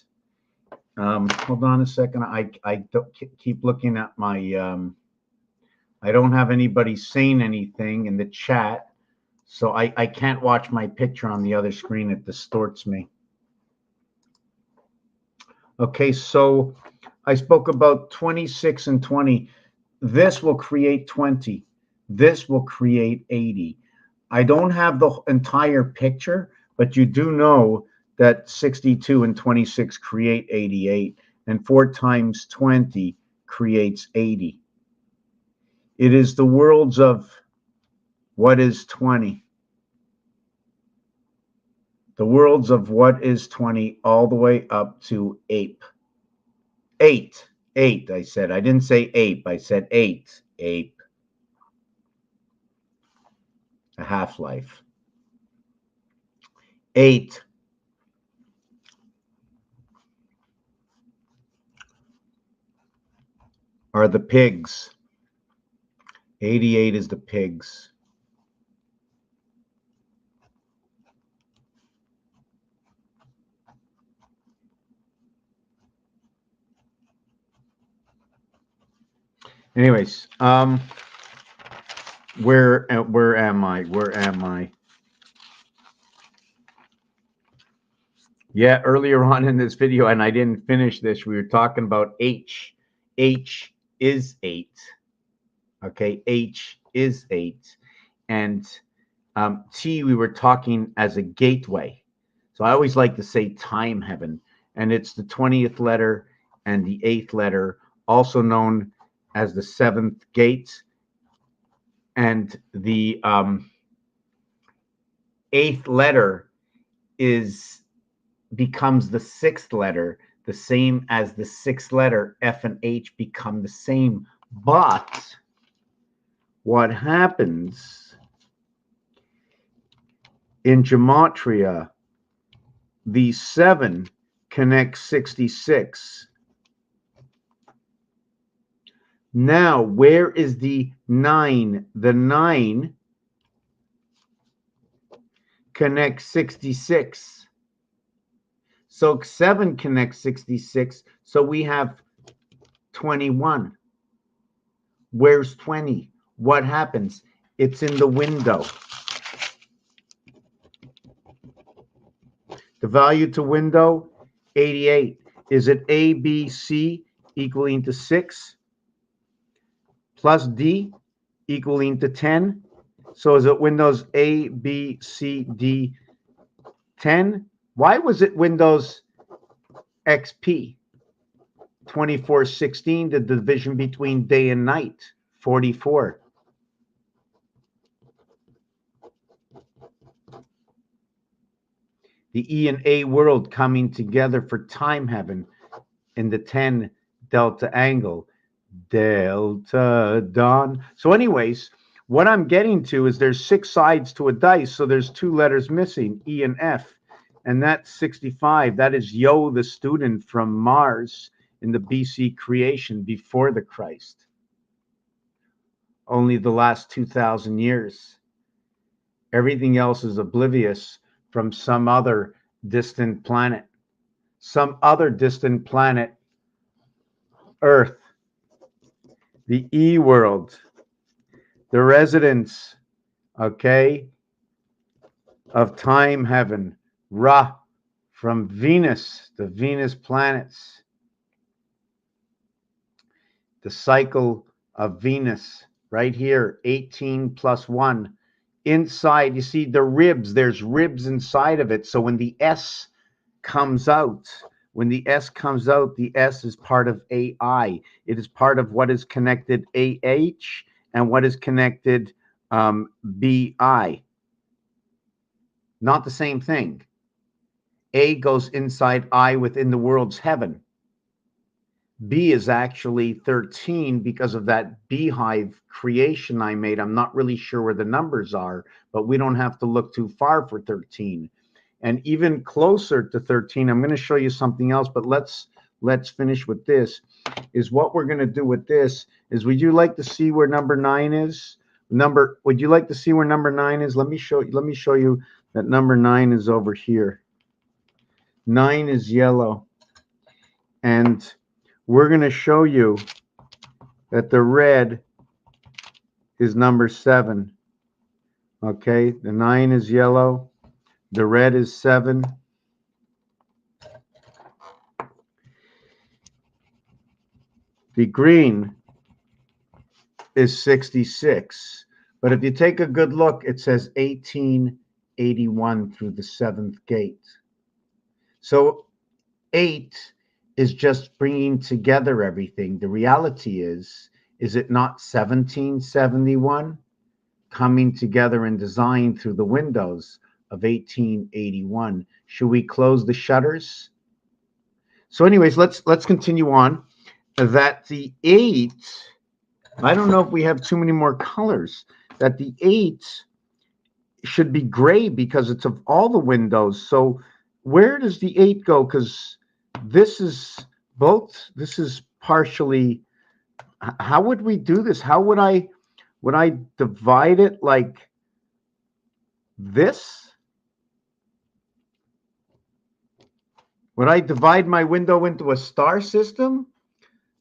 Hold on a second. I don't keep looking at my, I don't have anybody saying anything in the chat, so I can't watch my picture on the other screen. It distorts me. Okay, so I spoke about 26 and 20. This will create 20. This will create 80. I don't have the entire picture, but you do know that 62 and 26 create 88, and 4 times 20 creates 80. It is the worlds of what is 20. The worlds of what is 20 all the way up to ape. 8. I said. I didn't say ape. I said 8. Ape. A half-life. 8. Are the pigs. 88 is the pigs. Anyways, where am I? Yeah, earlier on in this video, and I didn't finish this, we were talking about H. H is 8. Okay, H is 8. And T, we were talking as a gateway. So I always like to say time heaven. And it's the 20th letter and the 8th letter, also known as the 7th gate. And the 8th letter becomes the 6th letter, the same as the 6th letter. F and H become the same. But what happens in gematria, the 7 connects 66. Now, where is the 9? The 9 connects 66. So 7 connects 66. So we have 21. Where's 20? What happens? It's in the window. The value to window, 88. Is it A, B, C equaling to 6? Plus D equaling to 10. So is it Windows A, B, C, D, 10? Why was it Windows XP? 2416, the division between day and night, 44. The E and A world coming together for time heaven in the 10 delta angle. Delta dawn. So anyways, what I'm getting to is there's 6 sides to a dice, so there's 2 letters missing, E and F, and that's 65. That is Yo, the student from Mars in the BC creation before the Christ. Only the last 2,000 years. Everything else is oblivious from some other distant planet. Some other distant planet, Earth. The E world, the residence, okay, of time heaven, Ra, from Venus, the Venus planets, the cycle of Venus, right here, 18 plus 1. Inside, you see the ribs, there's ribs inside of it. So when the S comes out, the S is part of AI. It is part of what is connected AH and what is connected BI. Not the same thing. A goes inside I within the world's heaven. B is actually 13 because of that beehive creation I made. I'm not really sure where the numbers are, but we don't have to look too far for 13. And even closer to 13, I'm going to show you something else, but let's finish with this. Is what we're going to do with this is, would you like to see where number 9 is? Would you like to see where number 9 is? Let me show you that number 9 is over here. 9 is yellow. And we're going to show you that the red is number 7. Okay, the 9 is yellow. The red is 7. The green is 66. But if you take a good look, it says 1881 through the 7th gate. So 8 is just bringing together everything. The reality is it not 1771 coming together in design through the windows of 1881? Should we close the shutters? So anyways, let's continue on. That the 8, I don't know if we have too many more colors, that the 8 should be gray because it's of all the windows. So where does the 8 go? Because this is partially, how would we do this? How would I divide it like this? Would I divide my window into a star system?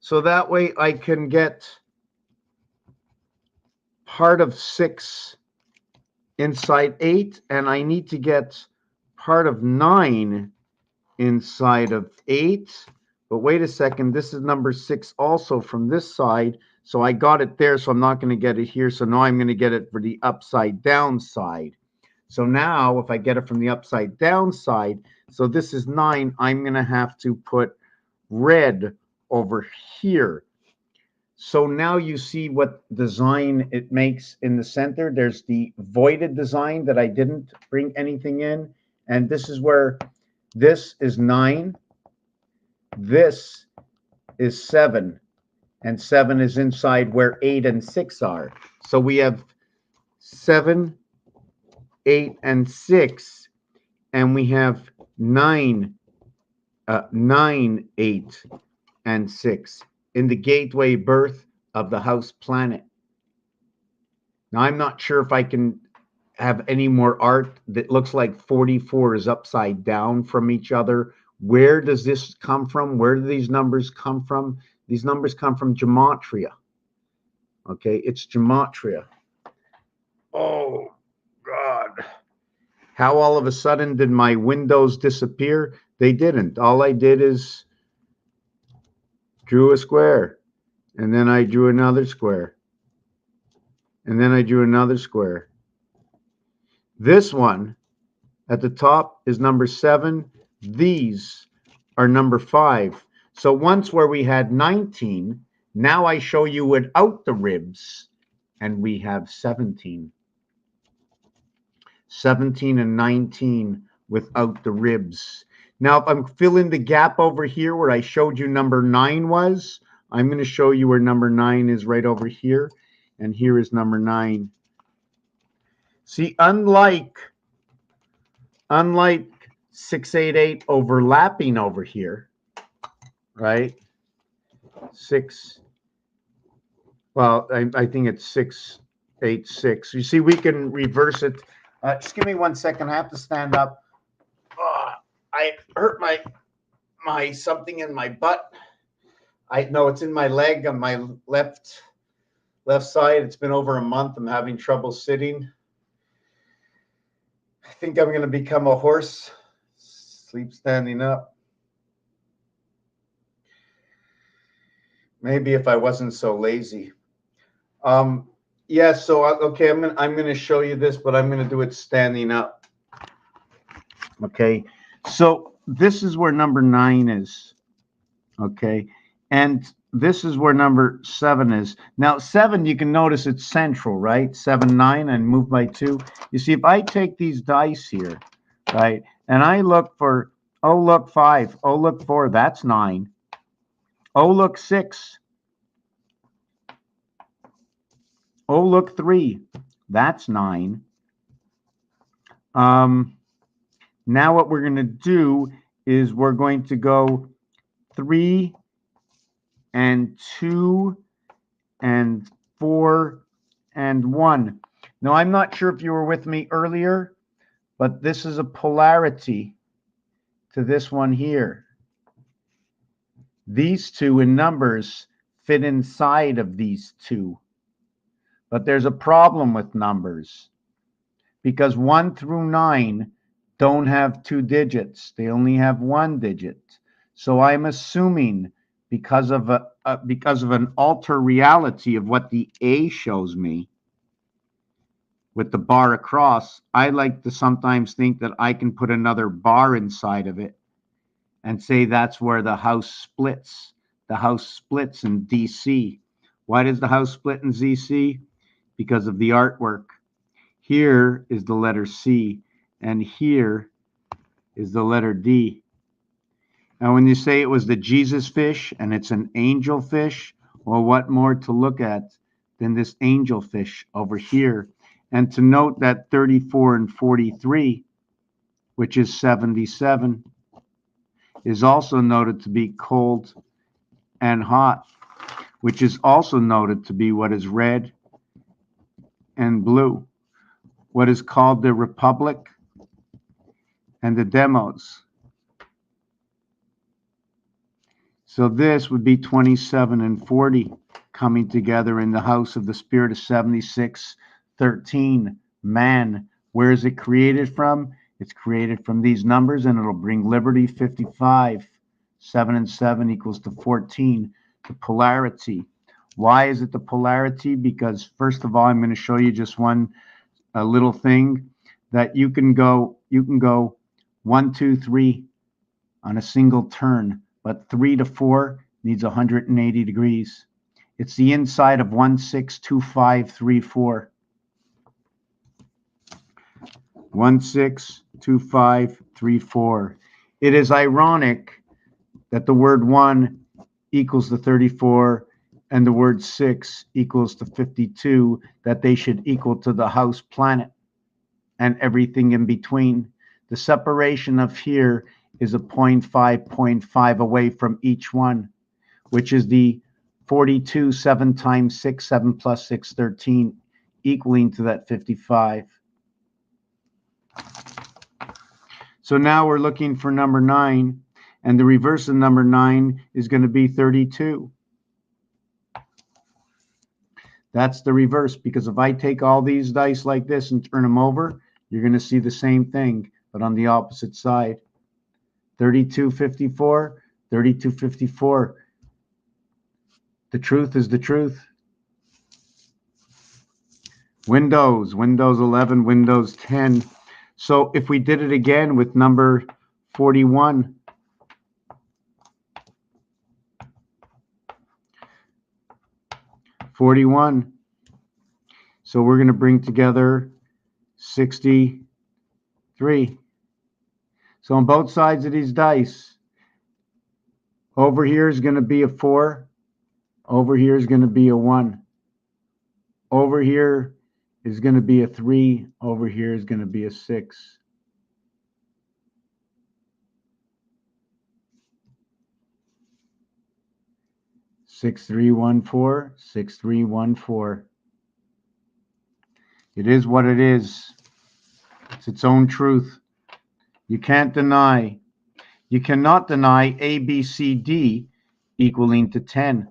So that way I can get part of 6 inside 8, and I need to get part of 9 inside of 8. But wait a second, this is number 6 also from this side. So I got it there, so I'm not going to get it here. So now I'm going to get it for the upside down side. So now if I get it from the upside down side, so this is 9, I'm going to have to put red over here. So now you see what design it makes in the center. There's the voided design that I didn't bring anything in. And this is where this is 9. This is 7. And 7 is inside where 8 and 6 are. So we have 7, 8, and 6. And we have 9, 8, and 6 in the gateway birth of the house planet. Now, I'm not sure if I can have any more art that looks like 44 is upside down from each other. Where does this come from? Where do these numbers come from? These numbers come from gematria. Okay, it's gematria. Oh, God. How all of a sudden did my windows disappear? They didn't. All I did is drew a square, and then I drew another square, and then I drew another square. This one at the top is number 7. These are number 5. So once where we had 19, now I show you without the ribs, and we have 17. 17 and 19 without the ribs. Now, if I'm filling the gap over here where I showed you number 9 was, I'm going to show you where number 9 is right over here. And here is number 9. See, unlike 688 overlapping over here, right? 6, well, I think it's 686. You see, we can reverse it. Just give me 1 second. I have to stand up. I hurt my something in my butt. I know it's in my leg on my left side. It's been over a month. I'm having trouble sitting. I think I'm going to become a horse. Sleep standing up. Maybe if I wasn't so lazy. Yeah, so okay, I'm going to show you this, but I'm going to do it standing up. Okay. So this is where number 9 is. Okay. And this is where number 7 is. Now 7, you can notice it's central, right? 7, 9, and move by 2. You see, if I take these dice here, right, and I look for Oh, look, 5. Oh, look, 4. That's 9. Oh, look, 6. Oh, look, 3. That's 9. Now what we're going to do is we're going to go 3 and 2 and 4 and 1. Now, I'm not sure if you were with me earlier, but this is a polarity to this one here. These two in numbers fit inside of these two. But there's a problem with numbers because 1 through 9 don't have 2 digits. They only have 1 digit. So I'm assuming because of an alter reality of what the A shows me with the bar across, I like to sometimes think that I can put another bar inside of it and say that's where the house splits. The house splits in DC. Why does the house split in DC? Because of the artwork. Here is the letter C, and here is the letter D. Now, when you say it was the Jesus fish and it's an angel fish, well, what more to look at than this angel fish over here? And to note that 34 and 43, which is 77, is also noted to be cold and hot, which is also noted to be what is red and blue, what is called the Republic and the Demos. So this would be 27 and 40 coming together in the house of the spirit of 76, 13, man. Where is it created from? It's created from these numbers, and it'll bring liberty, 55. 7 and 7 equals to 14. The polarity. Why is it the polarity? Because first of all, I'm going to show you just a little thing that you can go 1, 2, 3 on a single turn, but 3 to 4 needs 180 degrees. It's the inside of 1, 6, 2, 5, 3, 4. 1, 6, 2, 5, 3, 4. It is ironic that the word 1 equals to 34 and the word 6 equals to 52, that they should equal to the house planet and everything in between. The separation of here is a 0.5 away from each one, which is the 42, 7 times 6, 7 plus 6, 13, equaling to that 55. So now we're looking for number 9, and the reverse of number 9 is going to be 32. That's the reverse, because if I take all these dice like this and turn them over, you're going to see the same thing, but on the opposite side. 32, 54, 32, 54. The truth is the truth. Windows 11, Windows 10. So if we did it again with number 41, so we're going to bring together 63. So on both sides of these dice, over here is going to be a 4. Over here is going to be a 1. Over here is going to be a 3. Over here is going to be a 6. Six, 3, 1, 4, 6, 3, 1, 4. It is what it is. It's its own truth. You can't deny. You cannot deny A, B, C, D equaling to 10.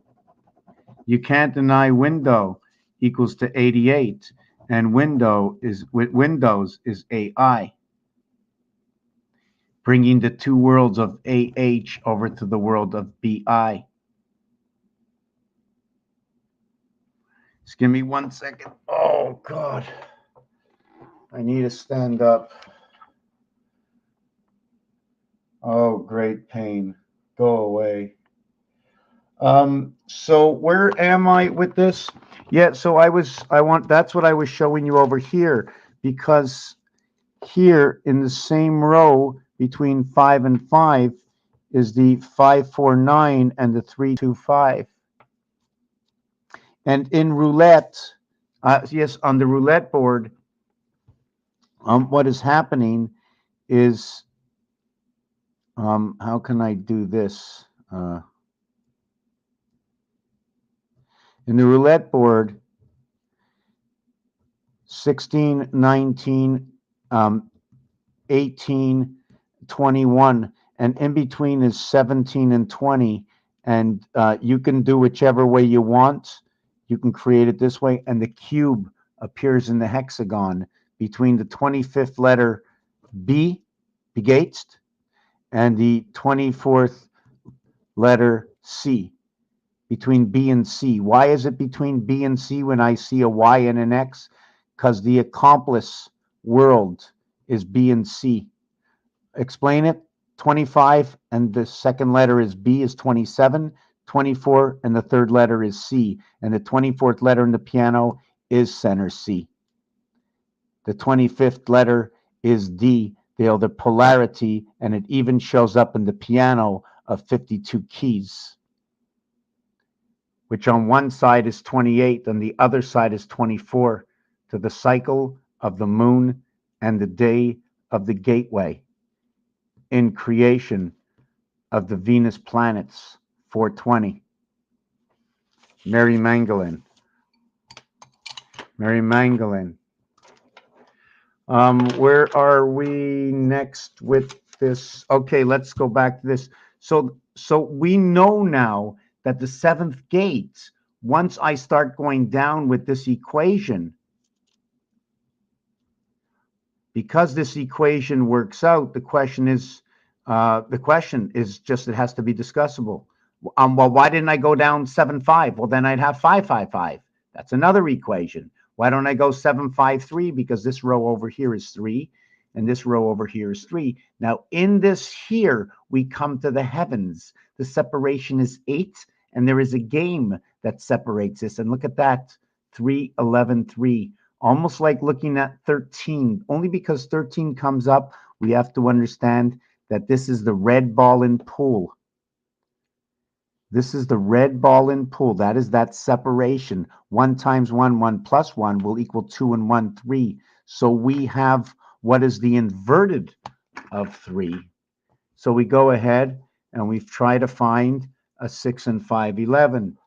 You can't deny window equals to 88, and Windows is AI, bringing the two worlds of AH over to the world of BI. Just give me 1 second. Oh, God. I need to stand up. Oh, great pain. Go away. So where am I with this? Yeah, so that's what I was showing you over here, because here in the same row between 5 and 5 is the 549 and the 325. And in roulette, yes, on the roulette board, what is happening is, how can I do this? In the roulette board, 16, 19, 18, 21, and in between is 17 and 20. And you can do whichever way you want. You can create it this way, and the cube appears in the hexagon between the 25th letter B, begatst, and the 24th letter C, between B and C. Why is it between B and C when I see a Y and an X? Because the accomplice world is B and C. Explain it. 25 and the second letter is B is 27, 24 and the third letter is C, and the 24th letter in the piano is center C. The 25th letter is D. They are the polarity, and it even shows up in the piano of 52 keys, which on one side is 28 and the other side is 24, to the cycle of the moon and the day of the gateway in creation of the Venus planets, 420. Mary Magdalene. Mary Magdalene. Where are we next with this? Okay, let's go back to this. So we know now that the seventh gate, once I start going down with this equation, because this equation works out, the question is just it has to be discussable. Well, why didn't I go down 7, 5? Well, then I'd have 5, 5, 5. That's another equation. Why don't I go 7, 5, 3? Because this row over here is 3, and this row over here is 3. Now, in this here, we come to the heavens. The separation is 8, and there is a game that separates this. And look at that, 3, 11, 3. Almost like looking at 13. Only because 13 comes up, we have to understand that this is the red ball in pool. This is the red ball in pool. That is that separation. 1 times 1, 1 plus 1 will equal 2 and 1, 3. So we have what is the inverted of 3. So we go ahead and we try to find a 6 and 5, 11.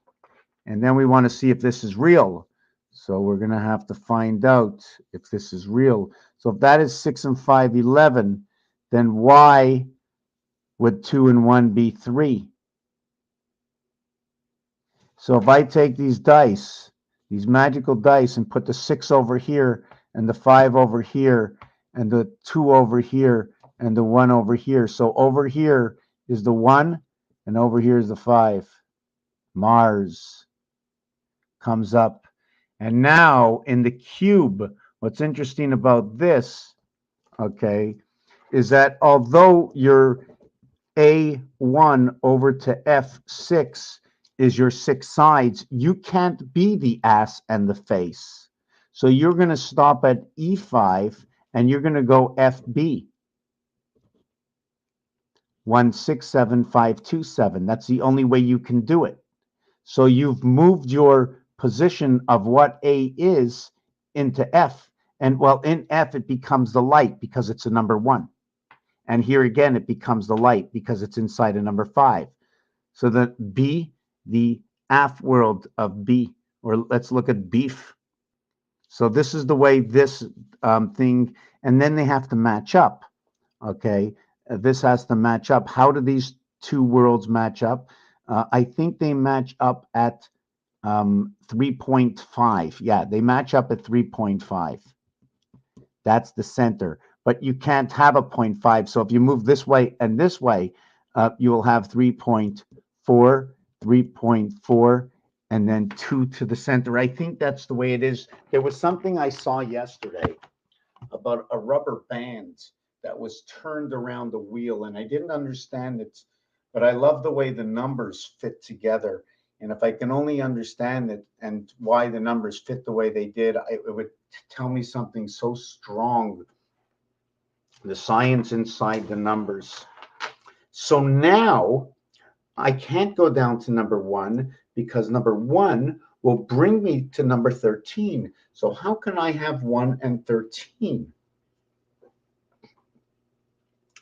And then we want to see if this is real. So we're going to have to find out if this is real. So if that is 6 and 5, 11, then why would 2 and 1 be 3? So if I take these dice, these magical dice, and put the 6 over here and the 5 over here and the 2 over here and the 1 over here. So over here is the 1 and over here is the 5. Mars comes up. And now in the cube, what's interesting about this, okay, is that although your A1 over to F6 is your 6 sides, you can't be the ass and the face. So you're going to stop at E5 and you're going to go FB. 1, 6, 7, 5, 2, 7. That's the only way you can do it. So you've moved your position of what A is into F. And well, in F, it becomes the light because it's a number 1. And here again, it becomes the light because it's inside a number 5. So that B, the AF world of B, or let's look at beef. So this is the way this thing, and then they have to match up. Okay, this has to match up. How do these two worlds match up? I think they match up at 3.5. Yeah, they match up at 3.5. That's the center. But you can't have a 0.5. So if you move this way and this way, you will have 3.4, 3.4, and then 2 to the center. I think that's the way it is. There was something I saw yesterday about a rubber band that was turned around the wheel, and I didn't understand it, but I love the way the numbers fit together. And if I can only understand it and why the numbers fit the way they did, it would tell me something so strong The science inside the numbers. So now I can't go down to number 1 because number 1 will bring me to number 13. So how can I have 1 and 13?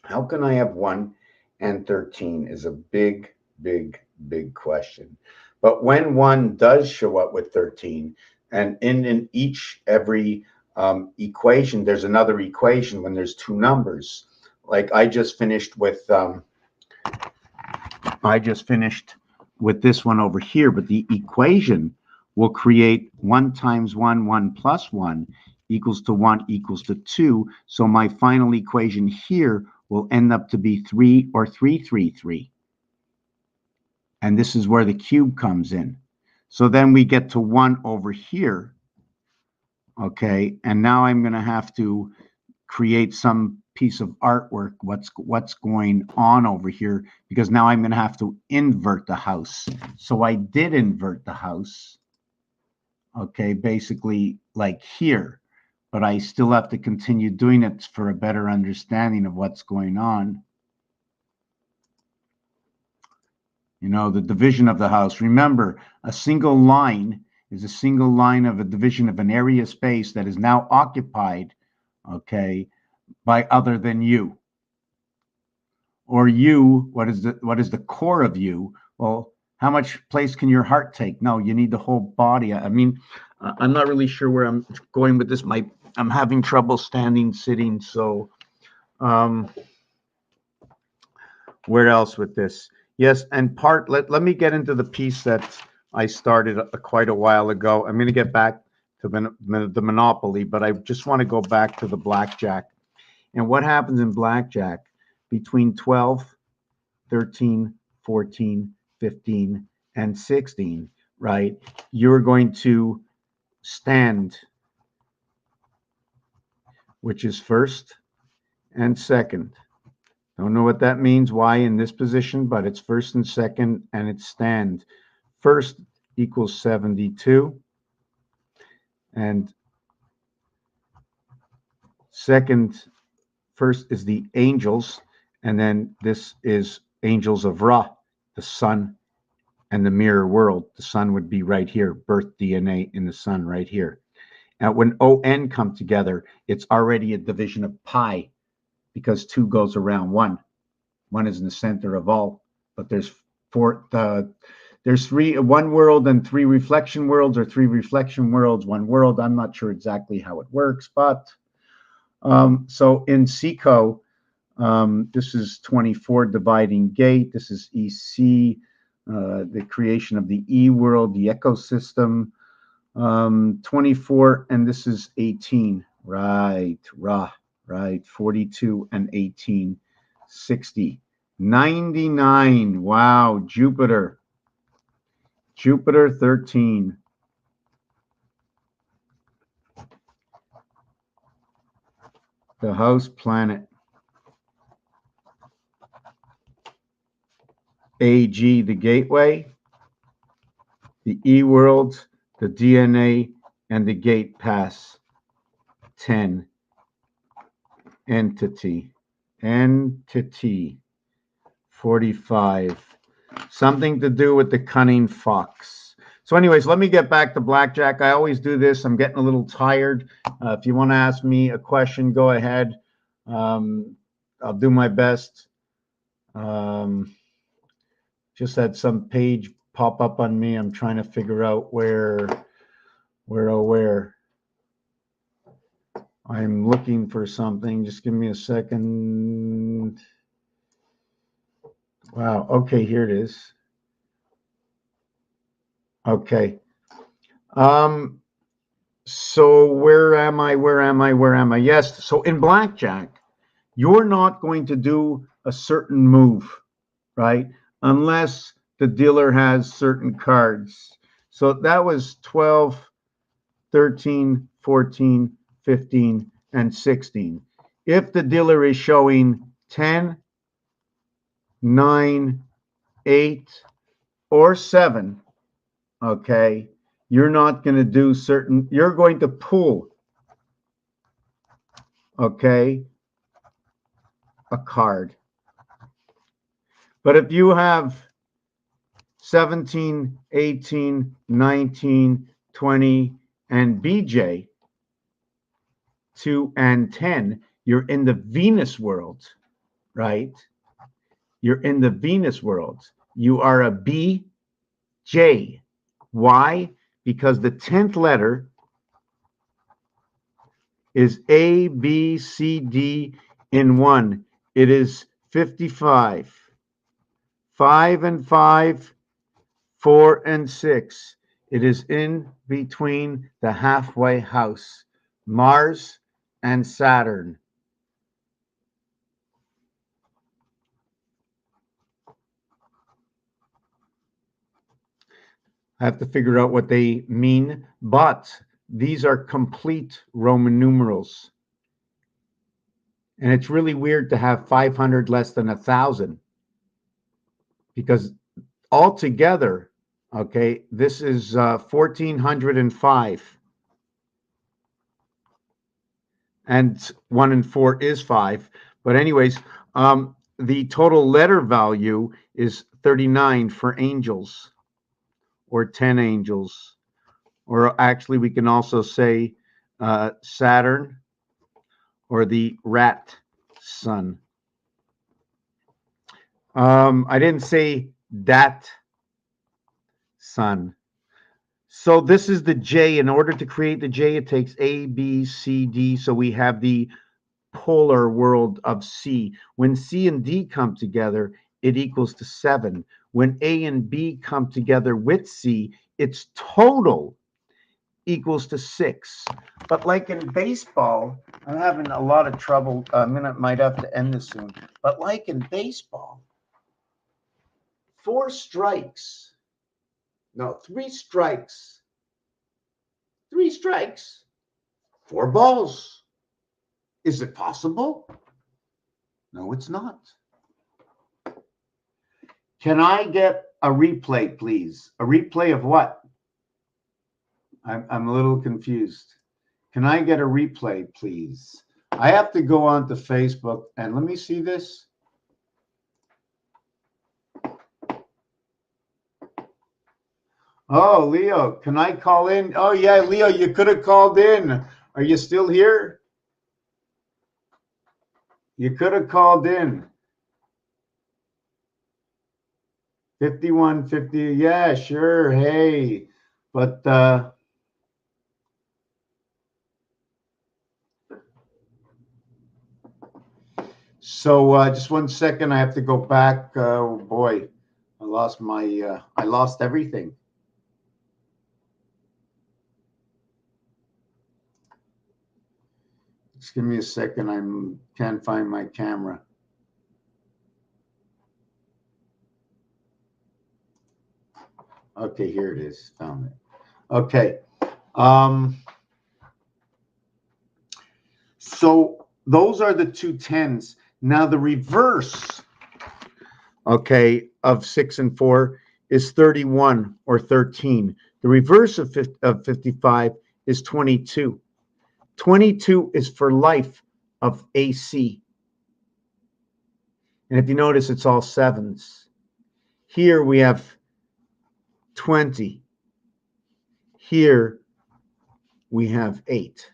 How can I have 1 and 13 is a big, big, big question. But when 1 does show up with 13, and in every equation, there's another equation when there's 2 numbers. Like I just finished with this one over here, but the equation will create 1 times 1, 1 plus 1 equals to 1 equals to 2. So my final equation here will end up to be 3 or 333. And this is where the cube comes in. So then we get to 1 over here. Okay, and now I'm going to have to create some piece of artwork, what's going on over here, because now I'm going to have to invert the house. So I did invert the house, okay, basically like here, but I still have to continue doing it for a better understanding of what's going on. You know, the division of the house. Remember, a single line is a single line of a division of an area space that is now occupied, okay, by other than you. Or you, what is the core of you? Well, how much place can your heart take? No, you need the whole body. I mean, I'm not really sure where I'm going with this. I'm having trouble standing, sitting. So, where else with this? Yes, and let me get into the piece that I started quite a while ago. I'm going to get back to the Monopoly, but I just want to go back to the blackjack. And what happens in blackjack between 12, 13, 14, 15, and 16, right? You're going to stand, which is first and second. Don't know what that means, why in this position, but it's first and second, and it's stand. First equals 72, and first is the angels, and then this is angels of Ra, the sun, and the mirror world. The sun would be right here, birth DNA in the sun right here. Now, when ON come together, it's already a division of pi, because 2 goes around 1. 1 is in the center of all, but there's 1 world and 3 reflection worlds, or 3 reflection worlds, 1 world. I'm not sure exactly how it works, but so in SECO, this is 24 dividing gate. This is EC, the creation of the E world, the ecosystem. 24, and this is 18. Right, right. 42 and 18, 60. 99. Wow, Jupiter 13. The house planet. AG, the gateway. The E world, the DNA, and the gate pass. 10. Entity. 45. Something to do with the cunning fox. So anyways, let me get back to blackjack. I always do this. I'm getting a little tired. If you want to ask me a question, go ahead. I'll do my best. Just had some page pop up on me. I'm trying to figure out where. I'm looking for something. Just give me a second. Wow. Okay, here it is. Okay. So where am I? Yes. So in blackjack, you're not going to do a certain move, right? Unless the dealer has certain cards. So that was 12, 13, 14, 15, and 16. If the dealer is showing 10, 9, 8, or 7, okay, you're not going to do you're going to pull, okay, a card. But if you have 17, 18, 19, 20, and BJ, 2 and 10, you're in the Venus world, right? You're in the Venus world. You are a BJ. Why? Because the 10th letter is A, B, C, D in one. It is 55. 5 and 5, 4 and 6. It is in between the halfway house, Mars and Saturn. I have to figure out what they mean, but these are complete Roman numerals. And it's really weird to have 500 less than 1,000, because altogether, okay, this is 1,405. And 1 and 4 is 5. But anyways, the total letter value is 39 for angels, or 10 angels. Or actually, we can also say Saturn, or the rat sun. I didn't say that sun. So this is the J. In order to create the J, it takes A, B, C, D. So we have the polar world of C. When C and D come together, it equals to 7. When A and B come together with C, its total equals to 6. But like in baseball, I'm having a lot of trouble. Might have to end this soon. But like in baseball, 4 strikes. No, 3 strikes. 3 strikes. 4 balls. Is it possible? No, it's not. Can I get a replay, please? A replay of what? I'm a little confused. Can I get a replay, please? I have to go on to Facebook and let me see this. Oh, Leo, can I call in? Oh, yeah, Leo, you could have called in. Are you still here? You could have called in. 5150. Yeah, sure. Hey, but so just 1 second. I have to go back. Oh boy, I lost my. I lost everything. Just give me a second. I can't find my camera. Okay, here it is. Found it. Okay. So those are the 2 10s. Now the reverse, Okay, of 6 and 4 is 31 or 13. The reverse of 55 is 22. 22 is for life of AC. And if you notice, it's all 7s. Here we have 20. Here we have 8.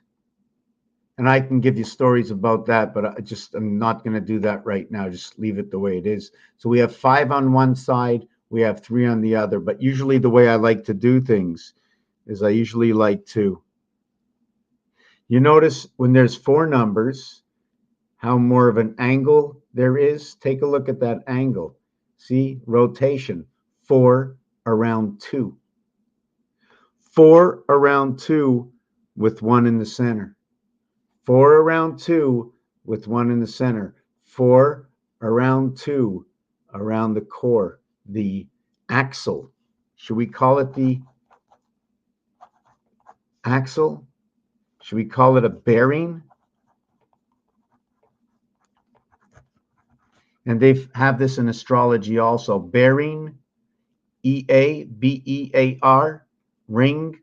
And I can give you stories about that, but I'm not going to do that right now. Just leave it the way it is. So we have 5 on one side, we have 3 on the other. But usually the way I like to do things is I usually like to, you notice when there's 4 numbers, how more of an angle there is. Take a look at that angle. See, rotation, 4 around 2. 4 around 2 with 1 in the center. 4 around 2 with 1 in the center. 4 around 2 around the core, the axle. Should we call it the axle? Should we call it a bearing? And they have this in astrology also. Bearing, E-A, B-E-A-R, ring.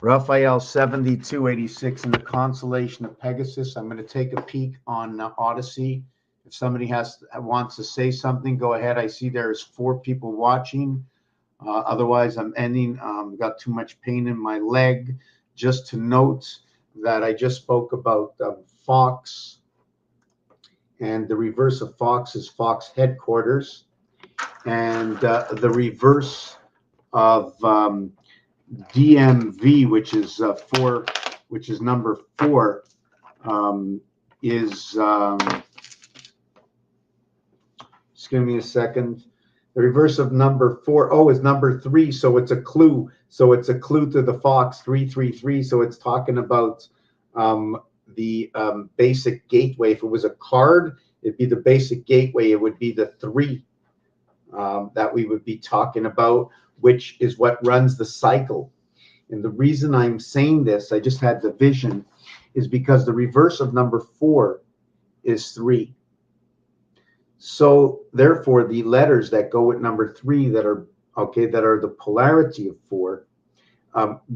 Raphael 7286 in the constellation of Pegasus. I'm going to take a peek on Odyssey. If somebody wants to say something, go ahead. I see there's 4 people watching. Otherwise, I'm ending. Got too much pain in my leg. Just to note that I just spoke about Fox, and the reverse of Fox is Fox headquarters, and the reverse of DMV, which is number 4, is just give me a second. The reverse of number 4, is number 3, so it's a clue. So it's a clue to the Fox 333. So it's talking about the basic gateway. If it was a card, it'd be the basic gateway. It would be the 3 that we would be talking about, which is what runs the cycle. And the reason I'm saying this, I just had the vision, is because the reverse of number 4 is 3. So therefore, the letters that go with number 3 that are the polarity of 4,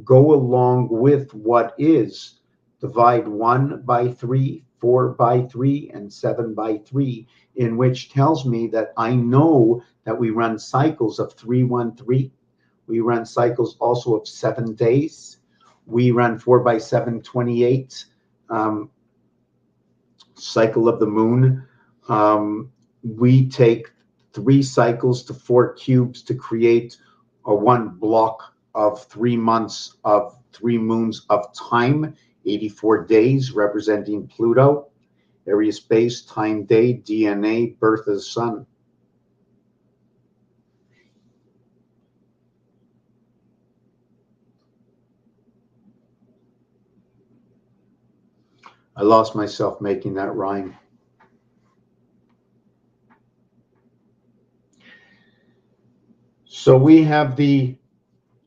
go along with what is divide 1 by 3, 4 by 3, and 7 by 3, in which tells me that I know that we run cycles of 313. We run cycles also of 7 days. We run 4 by 7, 28, cycle of the moon. We take 3 cycles to 4 cubes to create a 1 block of 3 months of 3 moons of time, 84 days representing Pluto, area space, time, day, DNA, birth of the sun. I lost myself making that rhyme. So we have the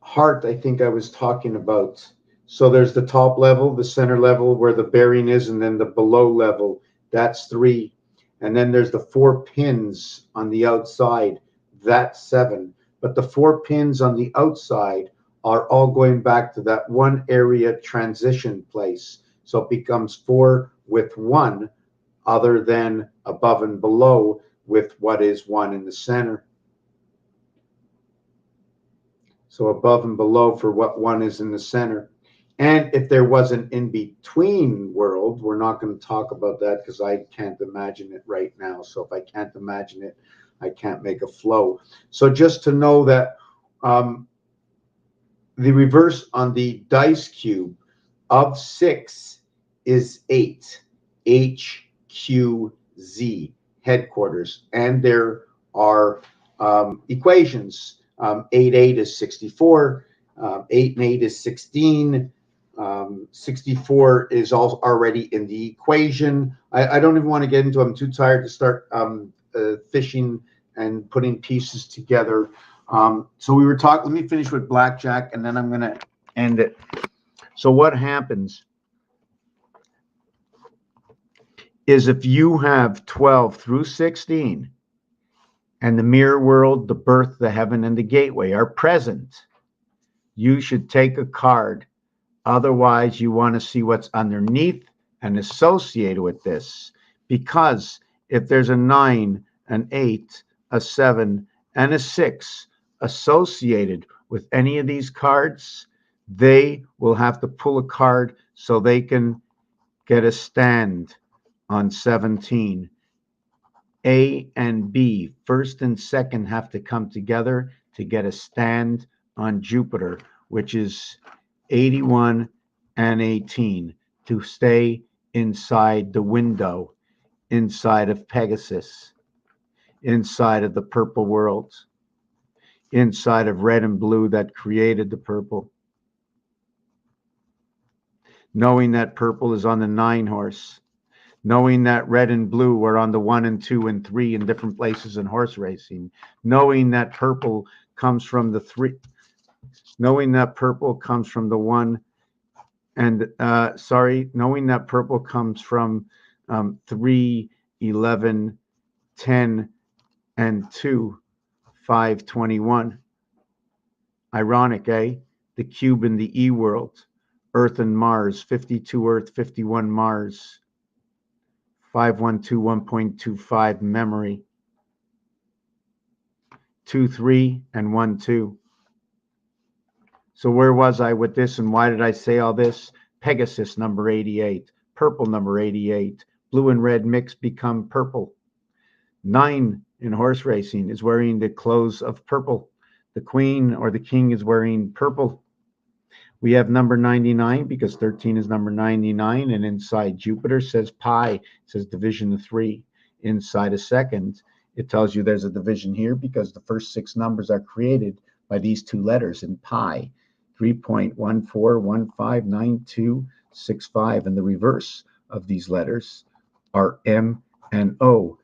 heart, I think I was talking about. So there's the top level, the center level where the bearing is, and then the below level, that's 3. And then there's the 4 pins on the outside, that's 7. But the 4 pins on the outside are all going back to that one area transition place. So it becomes 4 with 1, other than above and below with what is 1 in the center. So above and below for what 1 is in the center. And if there was an in-between world, we're not going to talk about that because I can't imagine it right now. So if I can't imagine it, I can't make a flow. So just to know that the reverse on the dice cube of 6 is 8, HQZ, headquarters. And there are equations. 8, 8 is 64, 8 and 8 is 16, 64 is also already in the equation. I don't even want to get into it. I'm too tired to start fishing and putting pieces together. So we were talking, let me finish with blackjack and then I'm going to end it. So what happens is if you have 12 through 16, and the mirror world, the birth, the heaven, and the gateway are present, you should take a card. Otherwise, you want to see what's underneath and associated with this. Because if there's a 9, an 8, a 7, and a 6 associated with any of these cards, they will have to pull a card so they can get a stand on 17. A and B, first and second, have to come together to get a stand on Jupiter, which is 81 and 18, to stay inside the window, inside of Pegasus, inside of the purple world, inside of red and blue that created the purple. Knowing that purple is on the 9 horse. Knowing that red and blue are on the 1 and 2 and 3 in different places in horse racing, knowing that purple comes from the 3, knowing that purple comes from the 1 and knowing that purple comes from 3, 11, 10, and 2, 5, 21. Ironic, eh? The cube in the E world. Earth and Mars, 52 Earth, 51 Mars, 512, 1.25 memory, 2, 3, and 1, 2. So where was I with this, and why did I say all this? Pegasus, number 88. Purple, number 88. Blue and red mix become purple. 9 in horse racing is wearing the clothes of purple. The queen or the king is wearing purple. We have number 99 because 13 is number 99, and inside Jupiter says pi, it says division of 3. Inside a second, it tells you there's a division here because the first 6 numbers are created by these 2 letters in pi, 3.14159265, and the reverse of these letters are M and O.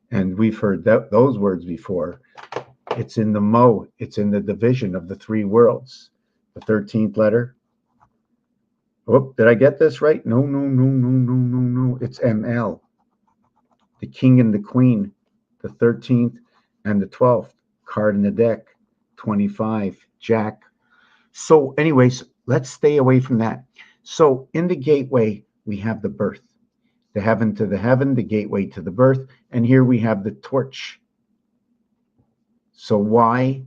And we've heard those words before. It's in the Mo, it's in the division of the 3 worlds. The 13th letter. Oh, did I get this right? No. It's ML. The king and the queen, the 13th and the 12th card in the deck, 25, Jack. So anyways, let's stay away from that. So in the gateway, we have the birth, the heaven to the heaven, the gateway to the birth. And here we have the torch. So why?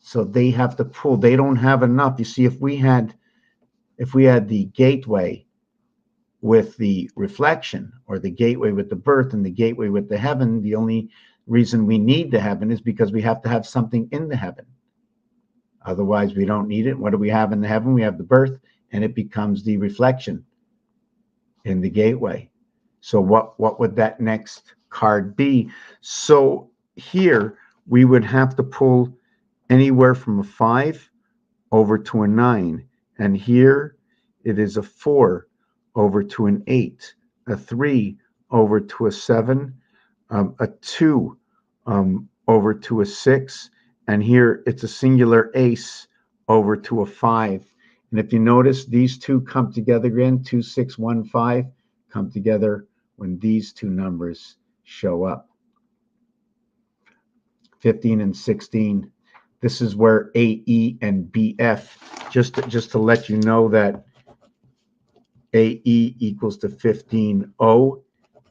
So they have to pull. They don't have enough. You see, if we had the gateway with the reflection, or the gateway with the birth and the gateway with the heaven, the only reason we need the heaven is because we have to have something in the heaven. Otherwise, we don't need it. What do we have in the heaven? We have the birth, and it becomes the reflection in the gateway. So what would that next card be? So here we would have to pull anywhere from a 5 over to a 9. And here it is a 4 over to an 8, a 3 over to a 7, a 2 over to a 6, and here it's a singular ace over to a 5. And if you notice, these 2 come together again, 2, 6, 1, 5, come together when these 2 numbers show up. 15 and 16. This is where AE and BF, just to let you know that AE equals to 15O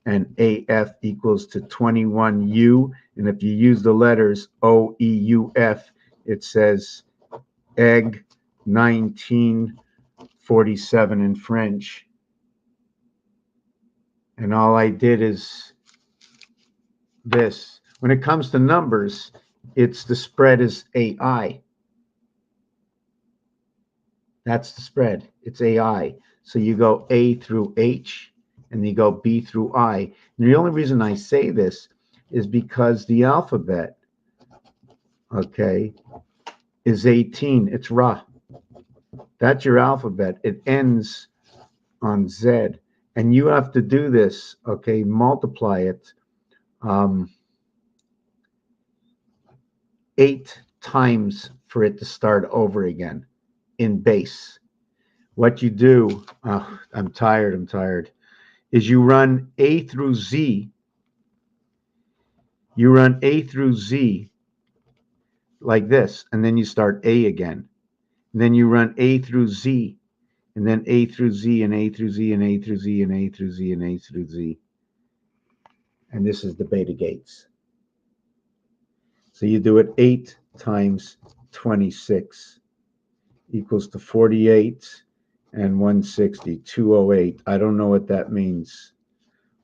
and AF equals to 21U. And if you use the letters OEUF, it says egg 1947 in French. And all I did is this. When it comes to numbers, it's the spread is AI. That's the spread. It's AI. So you go A through H, and you go B through I. And the only reason I say this is because the alphabet, okay, is 18. It's Ra. That's your alphabet. It ends on Z. And you have to do this, okay, multiply it 8 times for it to start over again in base. What you do, I'm tired, is you run A through Z. You run A through Z like this, and then you start A again. And then you run A through Z, and then A through Z, and A through Z, and A through Z, and A through Z, and A through Z. And this is the beta gates. So you do it 8 times 26 equals to 48 and 160, 208. I don't know what that means.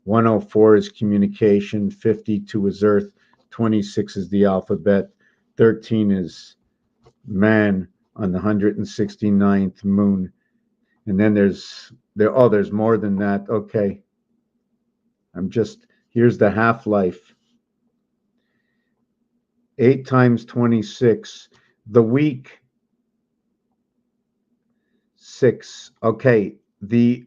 104 is communication, 52 is Earth, 26 is the alphabet, 13 is man on the 169th moon. And then there's more than that. Okay. Here's the half-life. 8 times 26. The week, 6. Okay, the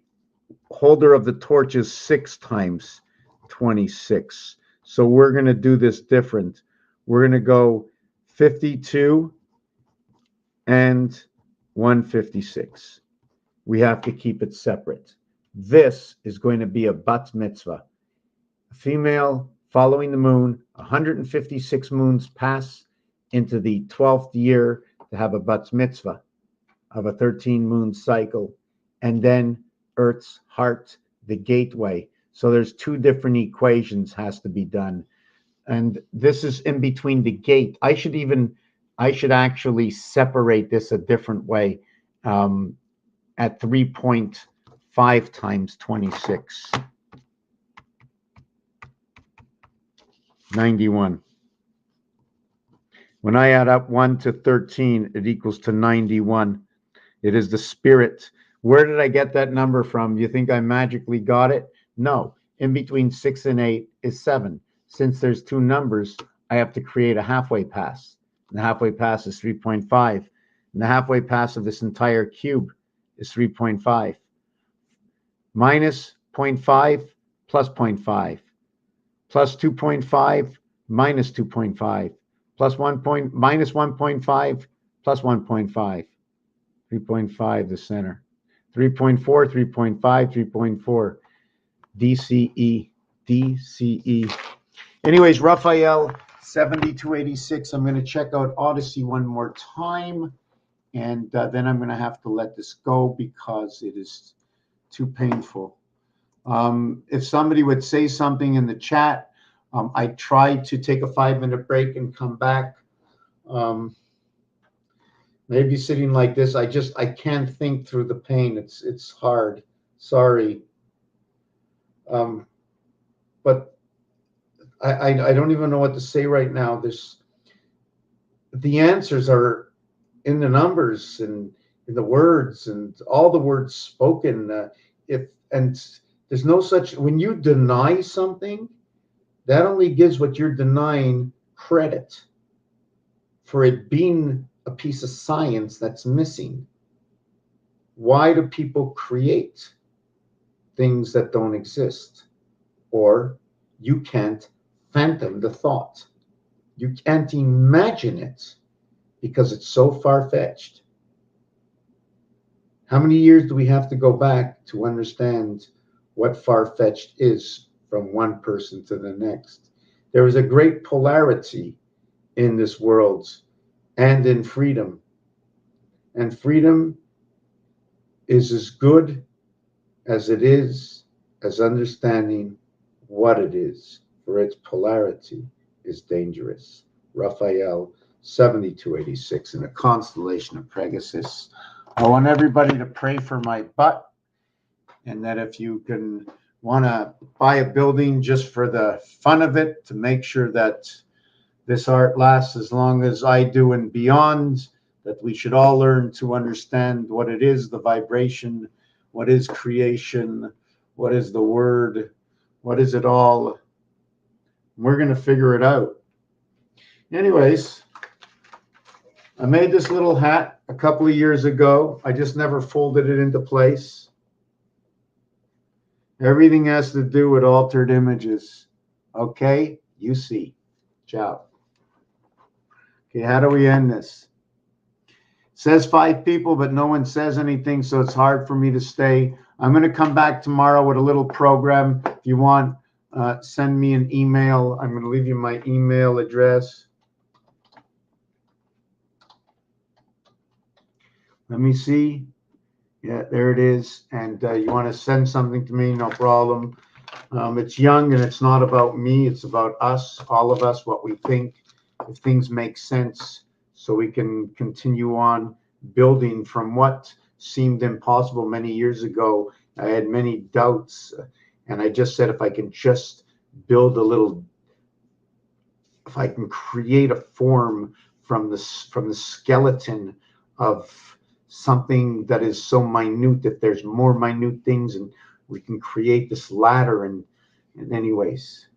holder of the torch is 6 times 26. So we're going to do this different. We're going to go 52 and 156. We have to keep it separate. This is going to be a bat mitzvah. A female following the moon, 156 moons pass into the 12th year to have a bat mitzvah of a 13 moon cycle and then Earth's heart, the gateway. So there's two different equations has to be done. And this is in between the gate. I should actually separate this a different way, at 3.5 times 26. 91. When I add up 1 to 13, it equals to 91. It is the spirit. Where did I get that number from? You think I magically got it? No. In between 6 and 8 is 7. Since there's two numbers, I have to create a halfway pass. And the halfway pass is 3.5. And the halfway pass of this entire cube is 3.5. Minus 0.5 plus 0.5. Plus 2.5 minus 2.5. Plus 1 point, minus 1.5 plus 1.5. 3.5, the center. 3.4, 3.5, 3.4. DCE, DCE. Anyways, Raphael, 7286. I'm going to check out Odyssey one more time. And then I'm going to have to let this go because it is too painful. If somebody would say something in the chat, I tried to take a 5-minute break and come back. Maybe sitting like this, I can't think through the pain. It's hard. Sorry. But I don't even know what to say right now. The answers are in the numbers and in the words and all the words spoken. There's no such, when you deny something, that only gives what you're denying credit for it being a piece of science that's missing. Why do people create things that don't exist? Or you can't fathom the thought. You can't imagine it because it's so far-fetched. How many years do we have to go back to understand what far-fetched is from one person to the next? There is a great polarity in this world and in freedom. And freedom is as good as it is as understanding what it is, for its polarity is dangerous. Raphael, 7286, in a constellation of Pegasus. I want everybody to pray for my butt, and that if you can want to buy a building just for the fun of it, to make sure that this art lasts as long as I do and beyond, that we should all learn to understand what it is, the vibration, what is creation, what is the word, what is it all. We're going to figure it out. Anyways, I made this little hat a couple of years ago. I just never folded it into place. Everything has to do with altered images. Okay, you see. Ciao. Okay, how do we end this? It says 5 people, but no one says anything, so it's hard for me to stay. I'm going to come back tomorrow with a little program. If you want, send me an email. I'm going to leave you my email address. Let me see. Yeah, there it is. And you want to send something to me, no problem. It's young and it's not about me. It's about us, all of us, what we think, if things make sense, so we can continue on building from what seemed impossible many years ago. I had many doubts, and I just said, if I can just build a little, if I can create a form from the skeleton of something that is so minute, that there's more minute things, and we can create this ladder. And anyways,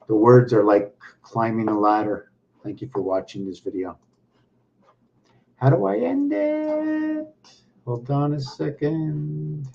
the words are like climbing a ladder. Thank you for watching this video. How do I end it? Hold on a second.